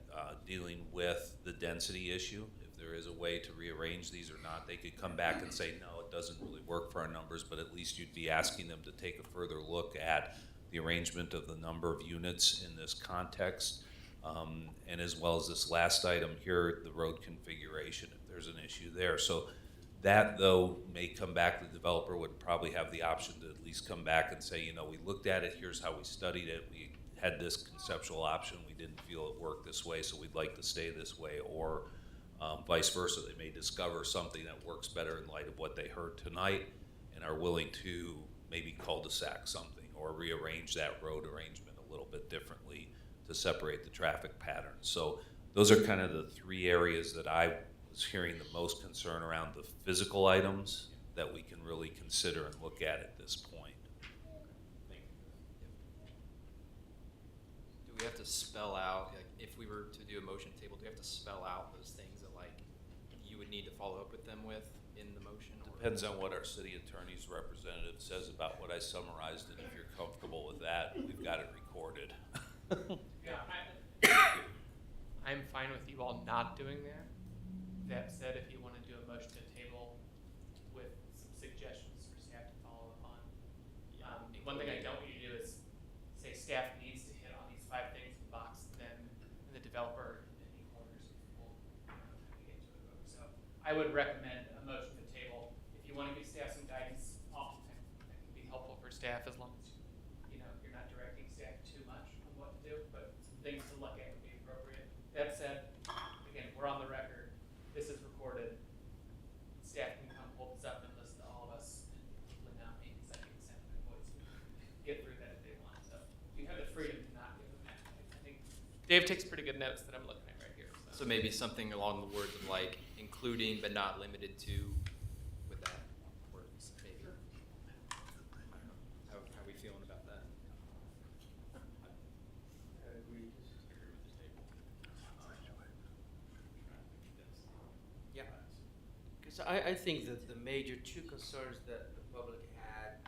D: dealing with the density issue. If there is a way to rearrange these or not, they could come back and say, no, it doesn't really work for our numbers, but at least you'd be asking them to take a further look at the arrangement of the number of units in this context. And as well as this last item here, the road configuration, if there's an issue there. So that, though, may come back, the developer would probably have the option to at least come back and say, you know, we looked at it, here's how we studied it, we had this conceptual option, we didn't feel it worked this way, so we'd like to stay this way, or vice versa. They may discover something that works better in light of what they heard tonight and are willing to maybe cul-de-sac something or rearrange that road arrangement a little bit differently to separate the traffic patterns. So those are kind of the three areas that I was hearing the most concern around, the physical items that we can really consider and look at this point.
G: Thank you.
A: Do we have to spell out, like, if we were to do a motion table, do we have to spell out those things that, like, you would need to follow up with them with in the motion?
D: Depends on what our city attorney's representative says about what I summarized, and if you're comfortable with that, we've got it recorded.
U: Yeah, I'm fine with you all not doing that. That said, if you want to do a motion to table with some suggestions for staff to follow up on. One thing I don't want you to do is say staff needs to hit on these 5 things and box them
H: I would recommend a motion to table. If you want to give staff some guidance, that can be helpful for staff as long as, you're not directing staff too much on what to do, but some things to look at would be appropriate. That said, again, we're on the record. This is recorded. Staff can come pull this up and listen to all of us, and hopefully not me, because I can send my voice. Get through that if they want. So you have the freedom to not give them that. I think Dave takes pretty good notes that I'm looking at right here.
A: So maybe something along the words of like including but not limited to, with that words, maybe. I don't know. How are we feeling about that?
C: Yeah. Because I think that the major two concerns that the public had,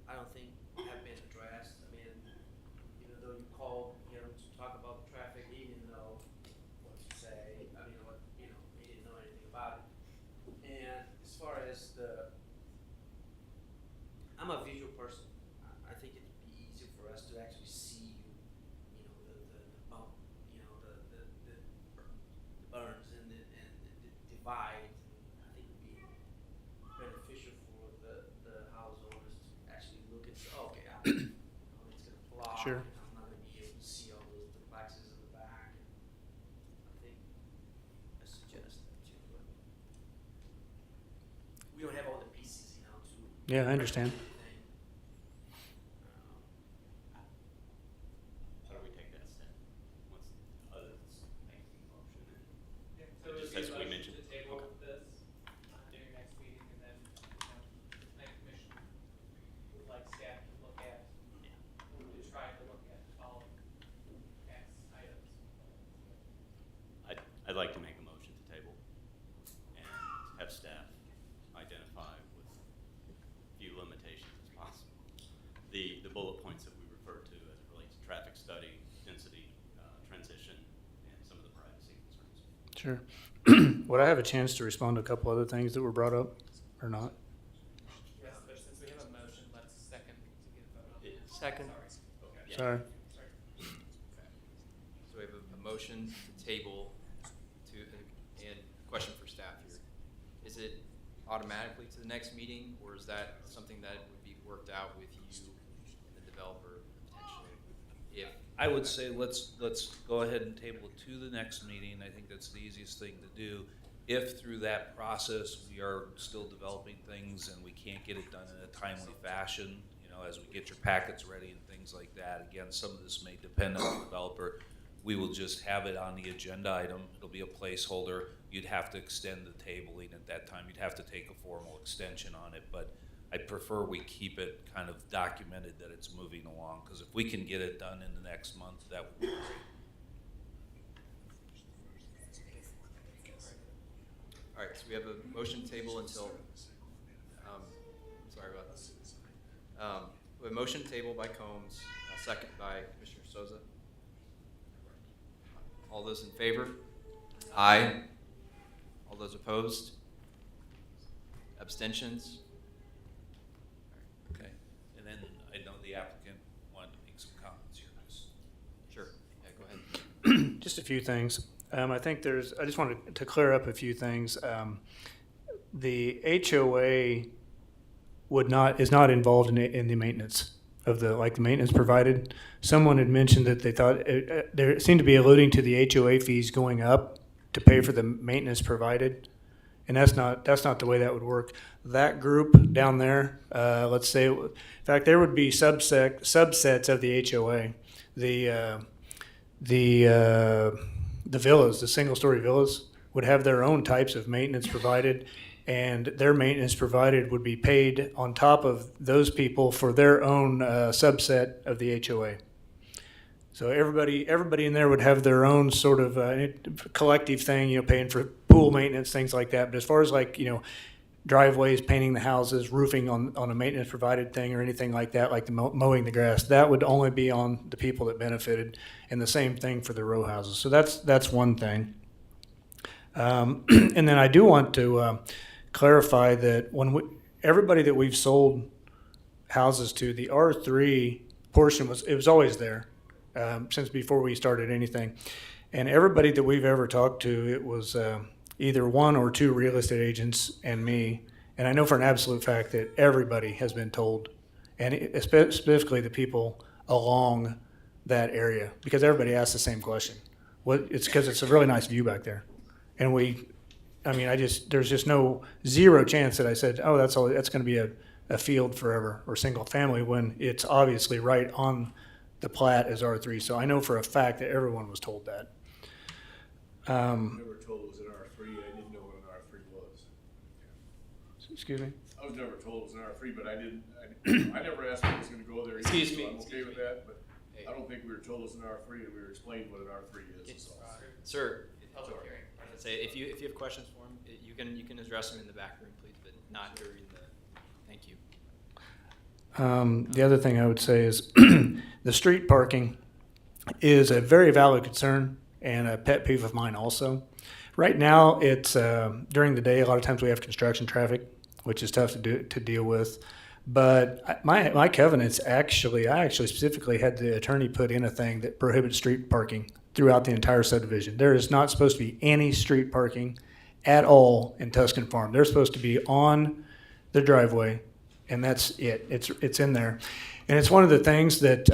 C: I don't think have been addressed. I mean, even though you called, to talk about the traffic, he didn't know what to say. I mean, he didn't know anything about it. And as far as I'm a visual person. I think it'd be easier for us to actually see, the bump, the burns and the divide. I think it'd be beneficial for the house owners to actually look and say, okay, it's gonna block.
L: Sure.
C: And I'm not gonna be able to see all those duplexes in the back. And I think I suggest that too. But we don't have all the pieces, to.
L: Yeah, I understand.
G: How do we take that step? Once others make the motion and
H: So
G: just
H: it would be
G: as we
H: a motion
G: mentioned.
H: to table
G: Okay.
H: this in your next meeting, and then, the planning commission would like staff to look at, or to try to look at the following X items.
G: I'd like to make a motion to table and have staff identify with few limitations as possible. The bullet points that we refer to as it relates to traffic study, density, transition, and some of the privacy concerns.
L: Sure. Would I have a chance to respond to a couple other things that were brought up, or not?
H: Yes, but since we have a motion, let's second to get a vote on that.
C: Second.
H: Sorry.
G: Yeah.
L: Sorry.
H: Sorry.
A: So we have a motion to table to, and question for staff here. Is it automatically to the next meeting, or is that something that would be worked out with you and the developer potentially? If
D: I would say let's go ahead and table it to the next meeting. I think that's the easiest thing to do. If through that process we are still developing things and we can't get it done in a timely fashion, as we get your packets ready and things like that, again, some of this may depend on the developer. We will just have it on the agenda item. It'll be a placeholder. You'd have to extend the tabling at that time. You'd have to take a formal extension on it, but I prefer we keep it kind of documented that it's moving along, because if we can get it done in the next month, that would be great.
A: All right, so we have a motion table until, sorry about this. We have a motion table by Combs, a second by Commissioner Souza. All those in favor? Aye. All those opposed? Abstentions?
D: Okay, and then I know the applicant wanted to make some comments here.
A: Sure, yeah, go ahead.
L: Just a few things. I think I just wanted to clear up a few things. The HOA is not involved in the maintenance of the maintenance provided. Someone had mentioned that they thought there seemed to be alluding to the HOA fees going up to pay for the maintenance provided. And that's not the way that would work. That group down there, let's say, in fact, there would be subsets of the HOA. The villas, the single-story villas, would have their own types of maintenance provided, and their maintenance provided would be paid on top of those people for their own subset of the HOA. So everybody in there would have their own sort of collective thing, paying for pool maintenance, things like that. But as far as driveways, painting the houses, roofing on a maintenance provided thing or anything like that, like the mowing the grass, that would only be on the people that benefited, and the same thing for the row houses. So that's one thing. And then I do want to clarify that everybody that we've sold houses to, the R3 portion was always there since before we started anything. And everybody that we've ever talked to, it was either one or two real estate agents and me. And I know for an absolute fact that everybody has been told, and specifically the people along that area, because everybody asks the same question. It's because it's a really nice view back there. And there's just zero chance that I said, oh, that's going to be a field forever or single family, when it's obviously right on the plat as R3. So I know for a fact that everyone was told that.
N: I was never told it was an R3. I didn't know what an R3 was.
L: Excuse me?
N: I was never told it was an R3, but I never asked if I was gonna go there either,
A: Excuse
N: so
A: me,
N: I'm okay
A: excuse
N: with
A: me.
N: that, but I don't think we were told it was an R3, and we were explained what an R3 is,
A: It's,
N: so.
A: Sir,
H: Public hearing.
A: I'd say if you have questions for him, you can address them in the back room, please, but not during the, thank you.
L: The other thing I would say is the street parking is a very valid concern and a pet peeve of mine also. Right now, it's during the day, a lot of times we have construction traffic, which is tough to deal with. But my covenants I actually specifically had the attorney put in a thing that prohibits street parking throughout the entire subdivision. There is not supposed to be any street parking at all in Tuscan Farm. They're supposed to be on the driveway, and that's it. It's in there. And it's one of the things that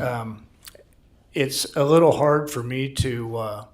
L: it's a little hard for me to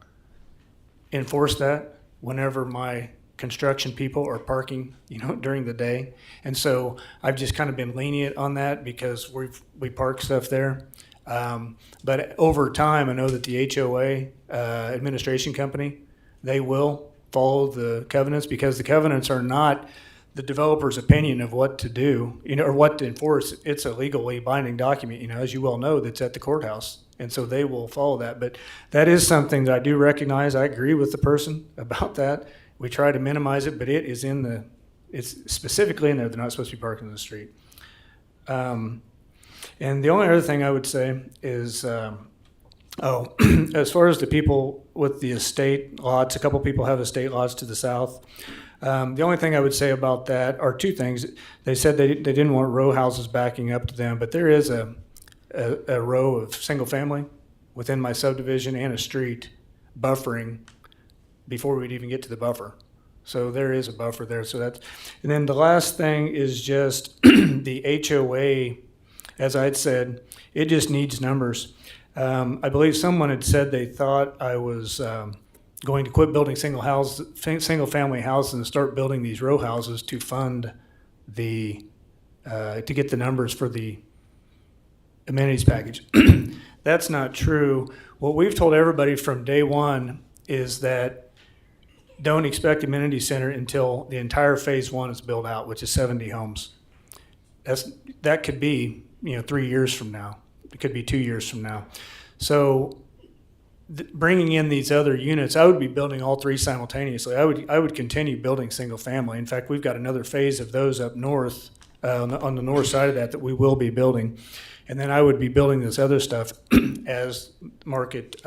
L: enforce that whenever my construction people are parking, during the day. And so I've just kind of been lenient on that because we park stuff there. But over time, I know that the HOA administration company, they will follow the covenants, because the covenants are not the developer's opinion of what to do, or what to enforce. It's a legally binding document, as you well know, that's at the courthouse. And so they will follow that. But that is something that I do recognize. I agree with the person about that. We try to minimize it, but it's specifically in there. They're not supposed to be parking in the street. And the only other thing I would say is, as far as the people with the estate lots, a couple people have estate lots to the south. The only thing I would say about that are two things. They said they didn't want row houses backing up to them, but there is a row of single family within my subdivision and a street buffering before we'd even get to the buffer. So there is a buffer there. And then the last thing is just the HOA, as I'd said, it just needs numbers. I believe someone had said they thought I was going to quit building single family houses and start building these row houses to fund to get the numbers for the amenities package. That's not true. What we've told everybody from day one is that don't expect amenity center until the entire phase one is built out, which is 70 homes. That could be 3 years from now. It could be 2 years from now. So bringing in these other units, I would be building all three simultaneously. I would continue building single family. In fact, we've got another phase of those up north, on the north side of that we will be building. And then I would be building this other stuff as market,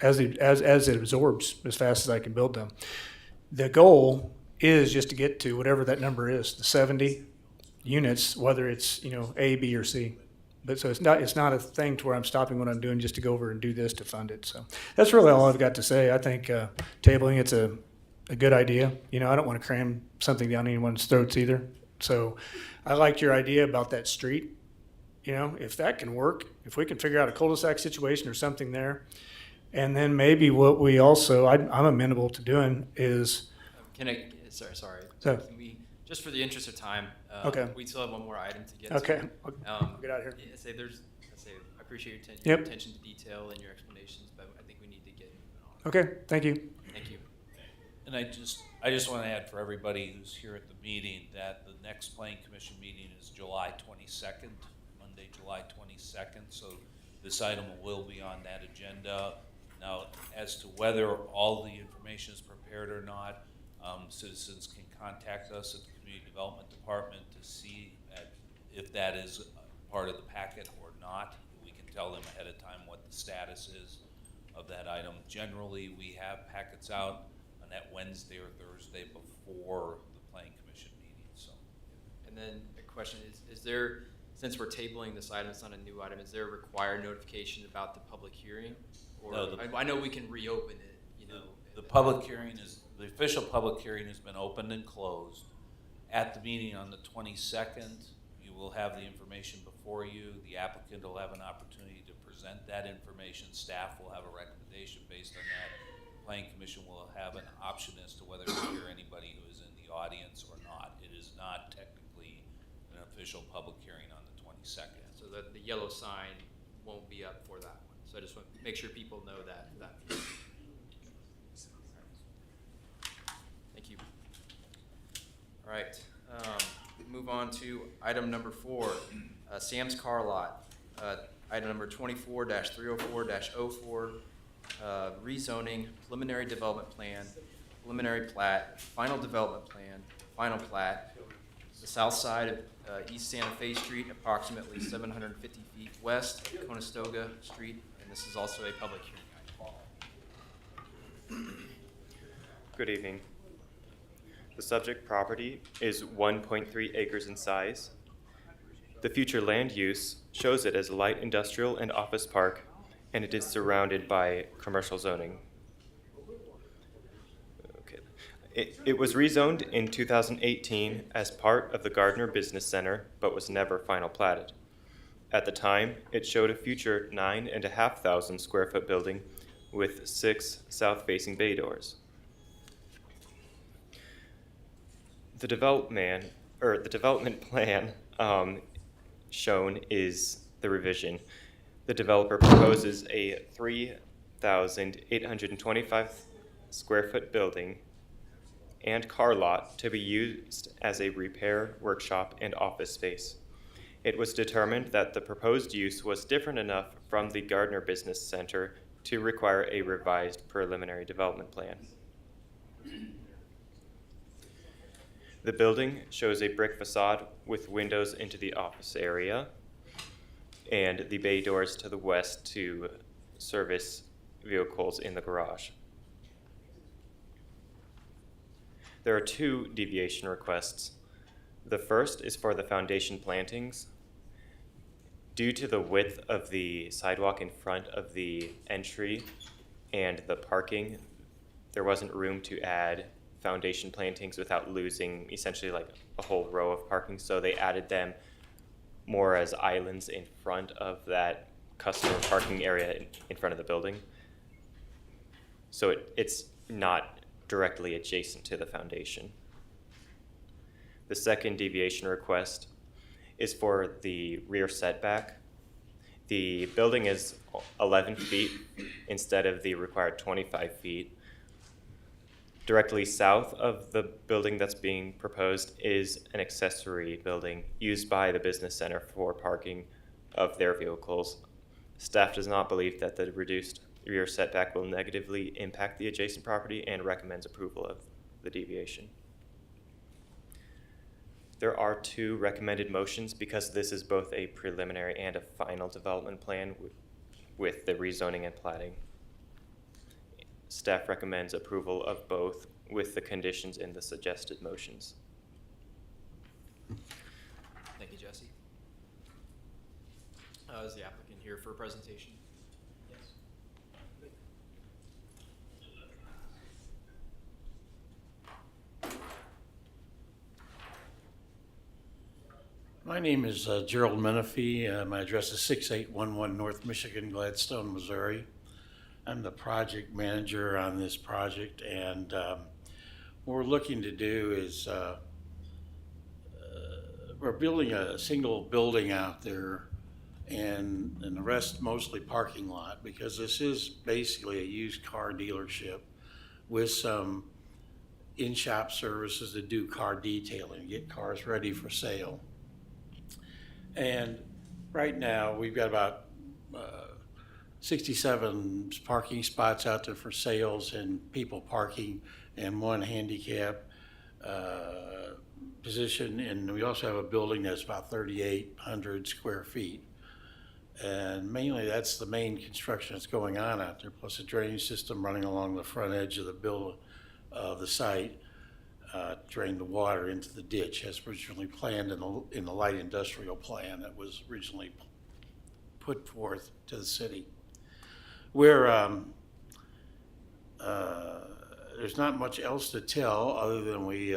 L: as it absorbs as fast as I can build them. The goal is just to get to whatever that number is, the 70 units, whether it's A, B, or C. But so it's not a thing to where I'm stopping what I'm doing just to go over and do this to fund it. So that's really all I've got to say. I think tabling it's a good idea. I don't want to cram something down anyone's throats either. So I liked your idea about that street. If that can work, if we can figure out a cul-de-sac situation or something there. And then maybe what we also, I'm amenable to doing is.
A: Sorry.
L: So,
A: Can we, just for the interest of time,
L: okay.
A: We still have one more item to get
L: okay.
A: to.
L: Okay, get out of here.
A: I appreciate your
L: Yep.
A: attention to detail and your explanations, but I think we need to get moving on.
L: Okay, thank you.
A: Thank you.
D: And I just want to add for everybody who's here at the meeting that the next Planning Commission meeting is July 22nd, Monday, July 22nd. So this item will be on that agenda. Now, as to whether all the information is prepared or not, citizens can contact us at the Community Development Department to see if that is part of the packet or not. We can tell them ahead of time what the status is of that item. Generally, we have packets out on that Wednesday or Thursday before the Planning Commission meeting. So,
A: and then the question is there, since we're tabling this item, it's not a new item, is there a required notification about the public hearing? Or
D: no,
A: I know we can reopen it,
D: The public hearing is The official public hearing has been opened and closed. At the meeting on the 22nd, you will have the information before you. The applicant will have an opportunity to present that information. Staff will have a recommendation based on that. Planning Commission will have an option as to whether to hear anybody who is in the audience or not. It is not technically an official public hearing on the 22nd.
A: So the yellow sign won't be up for that one. So I just want to make sure people know that. Thank you. All right, move on to item number 4, Sam's Car Lot. Item number 24-304-04, rezoning, preliminary development plan, preliminary plat, final development plan, final plat, the south side of East Santa Fe Street, approximately 750 feet west of Conestoga Street, and this is also a public hearing.
K: Good evening. The subject property is 1.3 acres in size. The future land use shows it as a light industrial and office park, and it is surrounded by commercial zoning. Okay. It was rezoned in 2018 as part of the Gardner Business Center, but was never final platted. At the time, it showed a future 9,500 square foot building with 6 south-facing bay doors. The development plan shown is the revision. The developer proposes a 3,825 square foot building and car lot to be used as a repair, workshop, and office space. It was determined that the proposed use was different enough from the Gardner Business Center to require a revised preliminary development plan. The building shows a brick facade with windows into the office area and the bay doors to the west to service vehicles in the garage. There are 2 deviation requests. The first is for the foundation plantings. Due to the width of the sidewalk in front of the entry and the parking, there wasn't room to add foundation plantings without losing essentially like a whole row of parking, so they added them more as islands in front of that customer parking area in front of the building. So it's not directly adjacent to the foundation. The second deviation request is for the rear setback. The building is 11 feet instead of the required 25 feet. Directly south of the building that's being proposed is an accessory building used by the business center for parking of their vehicles. Staff does not believe that the reduced rear setback will negatively impact the adjacent property and recommends approval of the deviation. There are 2 recommended motions because this is both a preliminary and a final development plan with the rezoning and platting. Staff recommends approval of both with the conditions in the suggested motions.
A: Thank you, Jesse. Is the applicant here for a presentation? Yes.
F: My name is Gerald Menifee. My address is 6811 North Michigan, Gladstone, Missouri. I'm the project manager on this project, and what we're looking to do is we're building a single building out there, and the rest mostly parking lot, because this is basically a used car dealership with some in-shop services that do car detailing, get cars ready for sale. And right now, we've got about 67 parking spots out there for sales and people parking, and 1 handicap position. And we also have a building that's about 3,800 square feet. And mainly that's the main construction that's going on out there, plus a drainage system running along the front edge of the site. Drain the water into the ditch as originally planned in the light industrial plan that was originally put forth to the city. We're there's not much else to tell other than we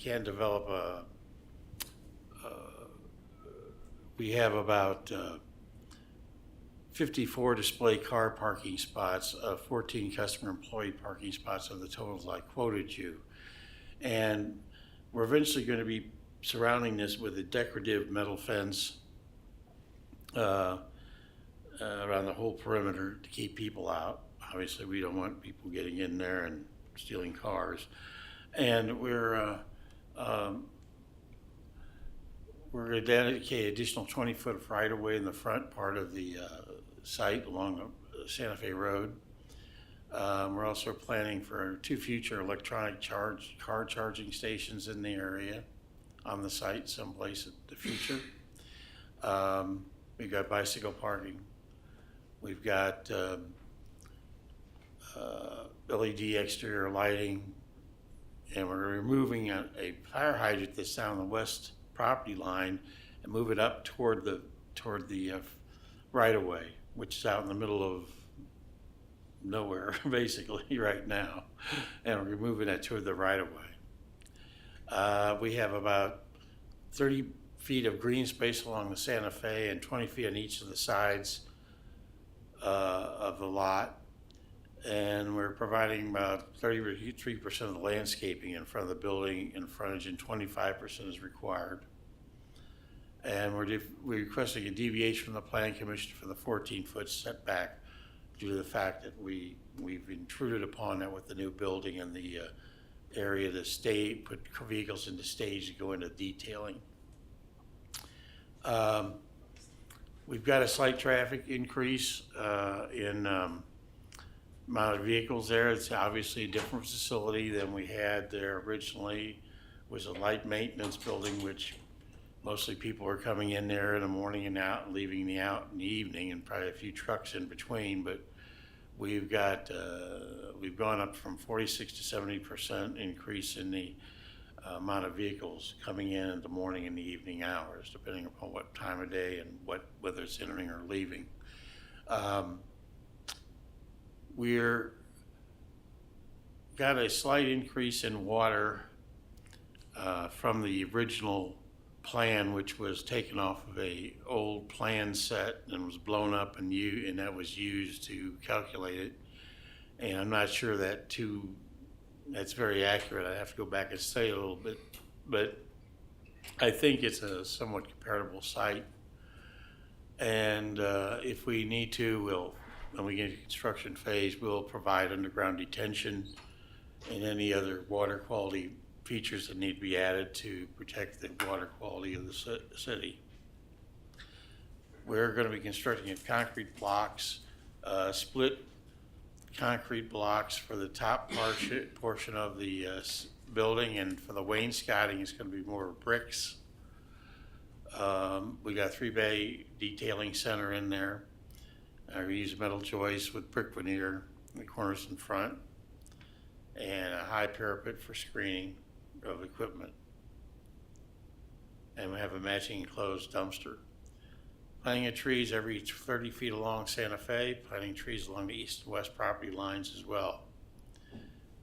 F: can develop we have about 54 display car parking spots, 14 customer employee parking spots of the totals I quoted you. And we're eventually going to be surrounding this with a decorative metal fence around the whole perimeter to keep people out. Obviously, we don't want people getting in there and stealing cars. And we're going to dedicate additional 20-foot right-of-way in the front part of the site along Santa Fe Road. We're also planning for 2 future electronic car charging stations in the area on the site someplace in the future. We've got bicycle parking. We've got LED exterior lighting, and we're removing a fire hydrant that's down the west property line and move it up toward the right-of-way, which is out in the middle of nowhere basically right now, and we're moving that toward the right-of-way. We have about 30 feet of green space along the Santa Fe and 20 feet on each of the sides of the lot, and we're providing about 33% of the landscaping in front of the building in frontage, and 25% is required. And we're requesting a deviation from the Planning Commission for the 14-foot setback due to the fact that we've intruded upon that with the new building and the area to put vehicles into stage to go into detailing. We've got a slight traffic increase in amount of vehicles there. It's obviously a different facility than we had there originally. It was a light maintenance building, which mostly people are coming in there in the morning and out and leaving out in the evening, and probably a few trucks in between. But we've got we've gone up from 46 to 70% increase in the amount of vehicles coming in the morning and the evening hours, depending upon what time of day and whether it's entering or leaving. We're got a slight increase in water from the original plan, which was taken off of a old plan set and was blown up and that was used to calculate it. And I'm not sure that's very accurate. I have to go back and study a little bit, but I think it's a somewhat comparable site. And if we need to, when we get to construction phase, we'll provide underground detention and any other water quality features that need to be added to protect the water quality of the city. We're going to be constructing a concrete blocks, split concrete blocks for the top portion of the building, and for the wainscoting it's going to be more bricks. We got a 3-bay detailing center in there. We use metal joists with brick veneer in the corners and front, and a high parapet for screening of equipment. And we have a matching enclosed dumpster. Planting of trees every 30 feet along Santa Fe, planting trees along the east and west property lines as well.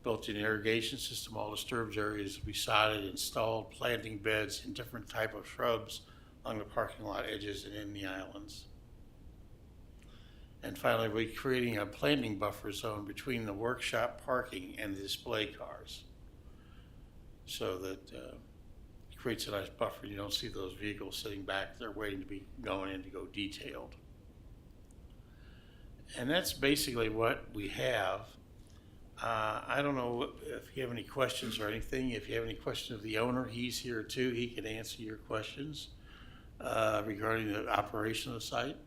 F: Built-in irrigation system, all disturbed areas will be sodded, installed planting beds and different type of shrubs along the parking lot edges and in the islands. And finally, we're creating a planting buffer zone between the workshop parking and the display cars, so that it creates a nice buffer. You don't see those vehicles sitting back there waiting to be going in to go detailed. And that's basically what we have. I don't know if you have any questions or anything. If you have any questions of the owner, he's here too. He can answer your questions regarding the operation of the site.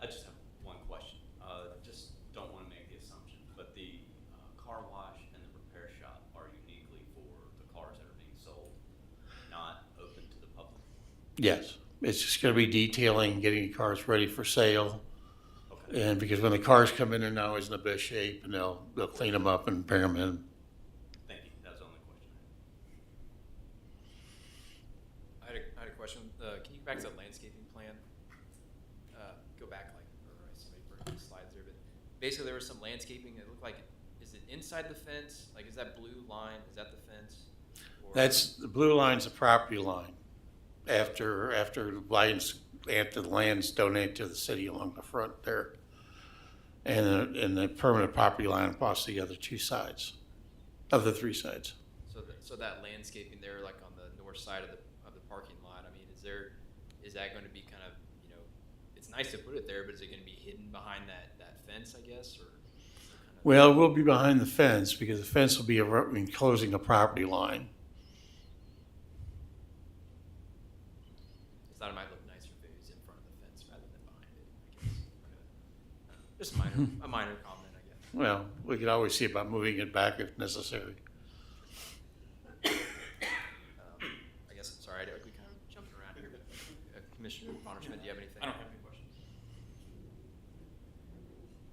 G: I just have one question. Just don't want to make the assumption, but the car wash and the repair shop are uniquely for the cars that are being sold, not open to the public?
F: Yes, it's just going to be detailing, getting the cars ready for sale.
G: Okay.
F: And because when the cars come in, they're not always in the best shape, and they'll clean them up and bring them in.
G: Thank you. That's the only question.
A: I had a question. Can you go back to the landscaping plan? go back like, or somebody burned the slides there, but basically there was some landscaping that looked like, is it inside the fence? Like, is that blue line, is that the fence? Or-
F: That's, the blue line's the property line. After the land's donated to the city along the front there. And the permanent property line across the other two sides, of the three sides.
A: So that landscaping there, like on the north side of the parking lot, I mean, is that going to be kind of, you know, it's nice to put it there, but is it going to be hidden behind that fence, I guess, or? Kind of...
F: Well, it will be behind the fence because the fence will be enclosing the property line.
A: I thought it might look nicer if it was in front of the fence rather than behind it, I guess. Just a minor comment, I guess.
F: Well, we could always see about moving it back if necessary.
A: I guess, sorry, we kind of jumped around here, but Commissioner Bonner-Schmidt, do you have anything?
H: I don't have any questions.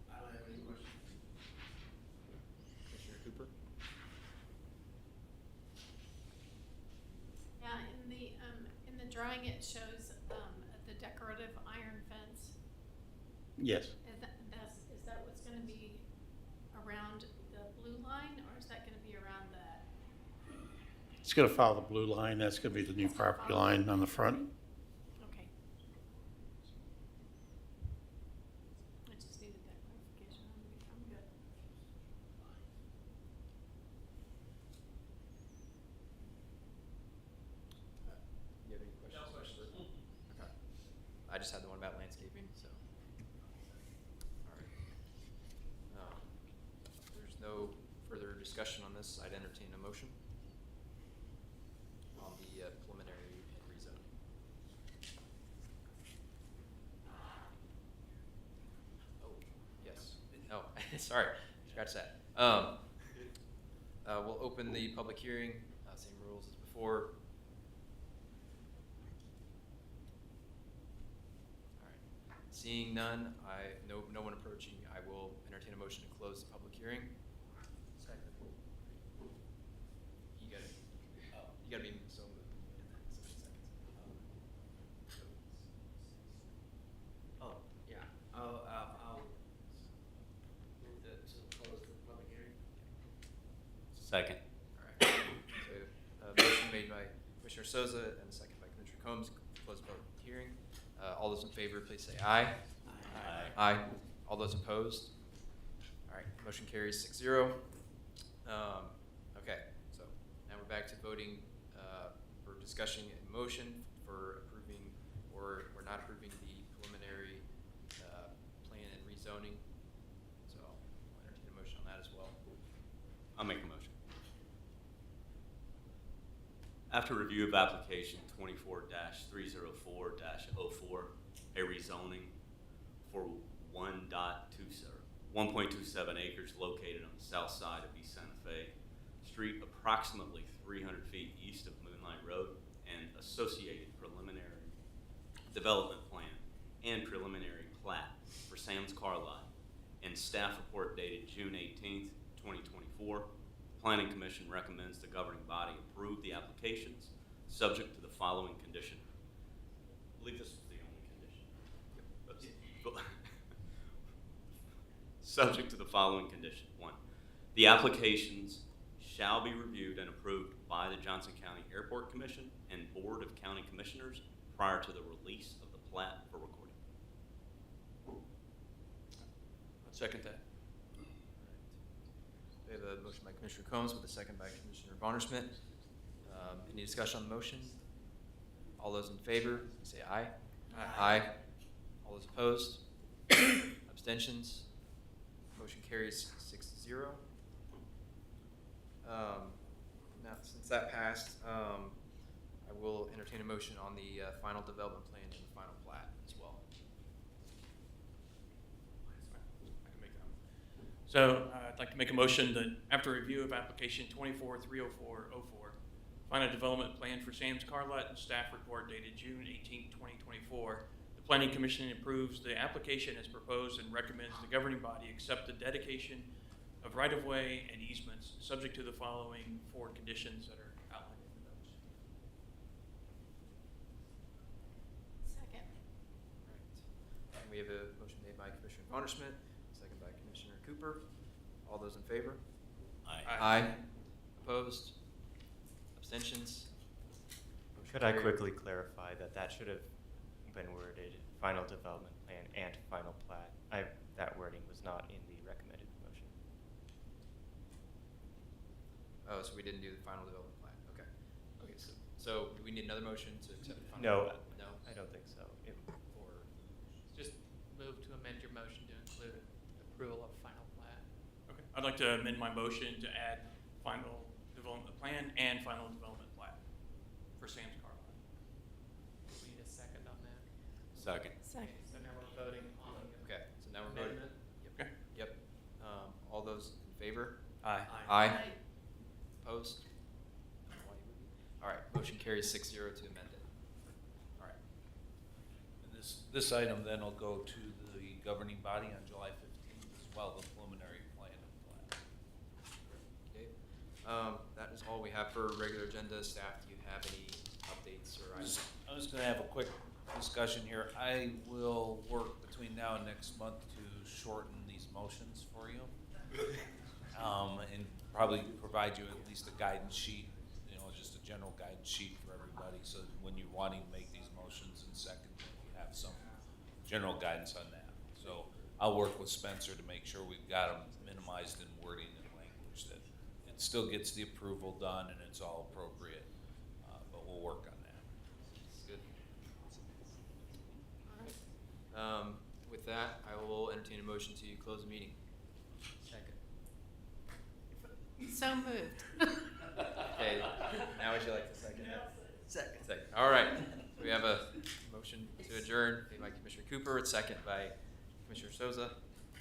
A: I don't have any questions. Commissioner Cooper?
E: Yeah, in the drawing, it shows, the decorative iron fence.
F: Yes.
E: Is that what's gonna be around the blue line, or is that gonna be around that?
F: It's gonna follow the blue line. That's gonna be the new property line on the front.
E: Okay. I just needed that clarification. I'm good.
A: You have any questions? No questions. Okay. I just had the one about landscaping, so. All right. If there's no further discussion on this, I'd entertain a motion on the preliminary and rezoning. Oh, yes. Oh, sorry. Scratch that. We'll open the public hearing, same rules as before. Seeing none, no one approaching, I will entertain a motion to close the public hearing. Second. You gotta be so moved in that 7 seconds.
C: Oh, yeah, I'll move to close the public hearing.
G: Second.
A: All right. So, motion made by Commissioner Souza and a second by Commissioner Combs to close the public hearing. All those in favor, please say aye.
G: Aye.
A: Aye. All those opposed? All right, motion carries 6-0. Okay, so now we're back to voting for discussion and motion for approving or not approving the preliminary plan and rezoning. So I'll entertain a motion on that as well.
G: I'll make a motion. After review of application 24-304-04, a rezoning for 1.27 acres located on the south side of East Santa Fe Street, approximately 300 feet east of Moonlight Road, and associated preliminary development plan and preliminary plat for Sam's Car Lot, and staff report dated June 18th, 2024. The Planning Commission recommends the governing body approve the applications, subject to the following condition. I believe this was the only condition. Subject to the following condition. 1, the applications shall be reviewed and approved by the Johnson County Airport Commission and Board of County Commissioners prior to the release of the plat for recording.
H: I'll second that.
A: We have a motion by Commissioner Combs with a second by Commissioner Bonner-Schmidt. Any discussion on the motion? All those in favor, say aye. Aye. All those opposed? Abstentions? Motion carries 6-0. Now, since that passed, I will entertain a motion on the final development plan and the final plat as well.
H: I can make it. So I'd like to make a motion that after review of application 24-304-04, final development plan for Sam's Car Lot and staff report dated June 18, 2024, the Planning Commission approves the application as proposed and recommends the governing body accept the dedication of right-of-way and easements, subject to the following 4 conditions that are outlined in the notes.
E: Second.
A: Right. And we we have a motion made by Commissioner Vonderschmidt, second by Commissioner Cooper. All those in favor?
D: Aye.
A: Aye. Opposed? Abstentions? Motion
K: Could I
A: carried.
K: quickly clarify that that should have been worded final development plan and final plat? That wording was not in the recommended motion.
A: Oh, so we didn't do the final development plan, okay. Okay, so do we need another motion to accept the final?
K: No,
A: development? No?
K: I don't think so.
A: Or,
H: Just move to amend your motion to include approval of final plat.
B: Okay, I'd like to amend my motion to add final development plan and final development plat for Sam's Car Lot.
H: We need a second on that.
G: Second.
E: Second.
H: So now we're voting on
A: okay, so now we're voting.
H: amendment.
B: Okay.
A: Yep. All those in favor?
K: Aye.
A: Aye. Opposed? All right, motion carries 6-0 to amend it. All right.
D: And this item then will go to the governing body on July 15th as well, the preliminary plan and plat.
A: Okay. That is all we have for regular agenda. Staff, do you have any updates or items?
D: I was gonna have a quick discussion here. I will work between now and next month to shorten these motions for you. And probably provide you at least a guidance sheet, just a general guidance sheet for everybody, so that when you're wanting to make these motions in second, you have some general guidance on that. So I'll work with Spencer to make sure we've got them minimized in wording and language, that it still gets the approval done and it's all appropriate, but we'll work on that.
A: Good. All right. With that, I will entertain a motion to close the meeting. Second.
E: So moved.
A: Okay, now would you like to second that? Second. Second. All right. We have a motion to adjourn made by Commissioner Cooper, it's second by Commissioner Souza.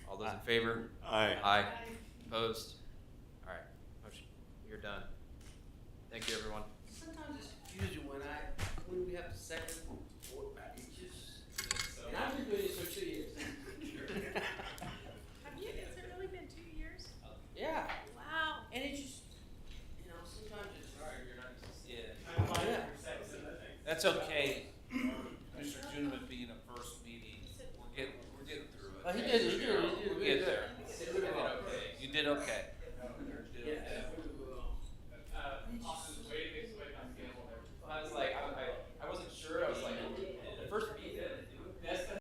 A: All those in favor?
N: Aye.
A: Aye. Opposed? All right. Motion. You're done. Thank you, everyone.
C: Sometimes it's confusing when we have to second, or, it's just, and I've been doing this for 2 years.
E: Have you, has it really been 2 years?
C: Yeah,
E: Wow.
C: and it's just, sometimes it's. Sorry, you're not.
A: Yeah. That's okay. Commissioner Juniman being a first meeting, we're getting through it.
C: Oh, he did it.
A: We'll get there. You did okay.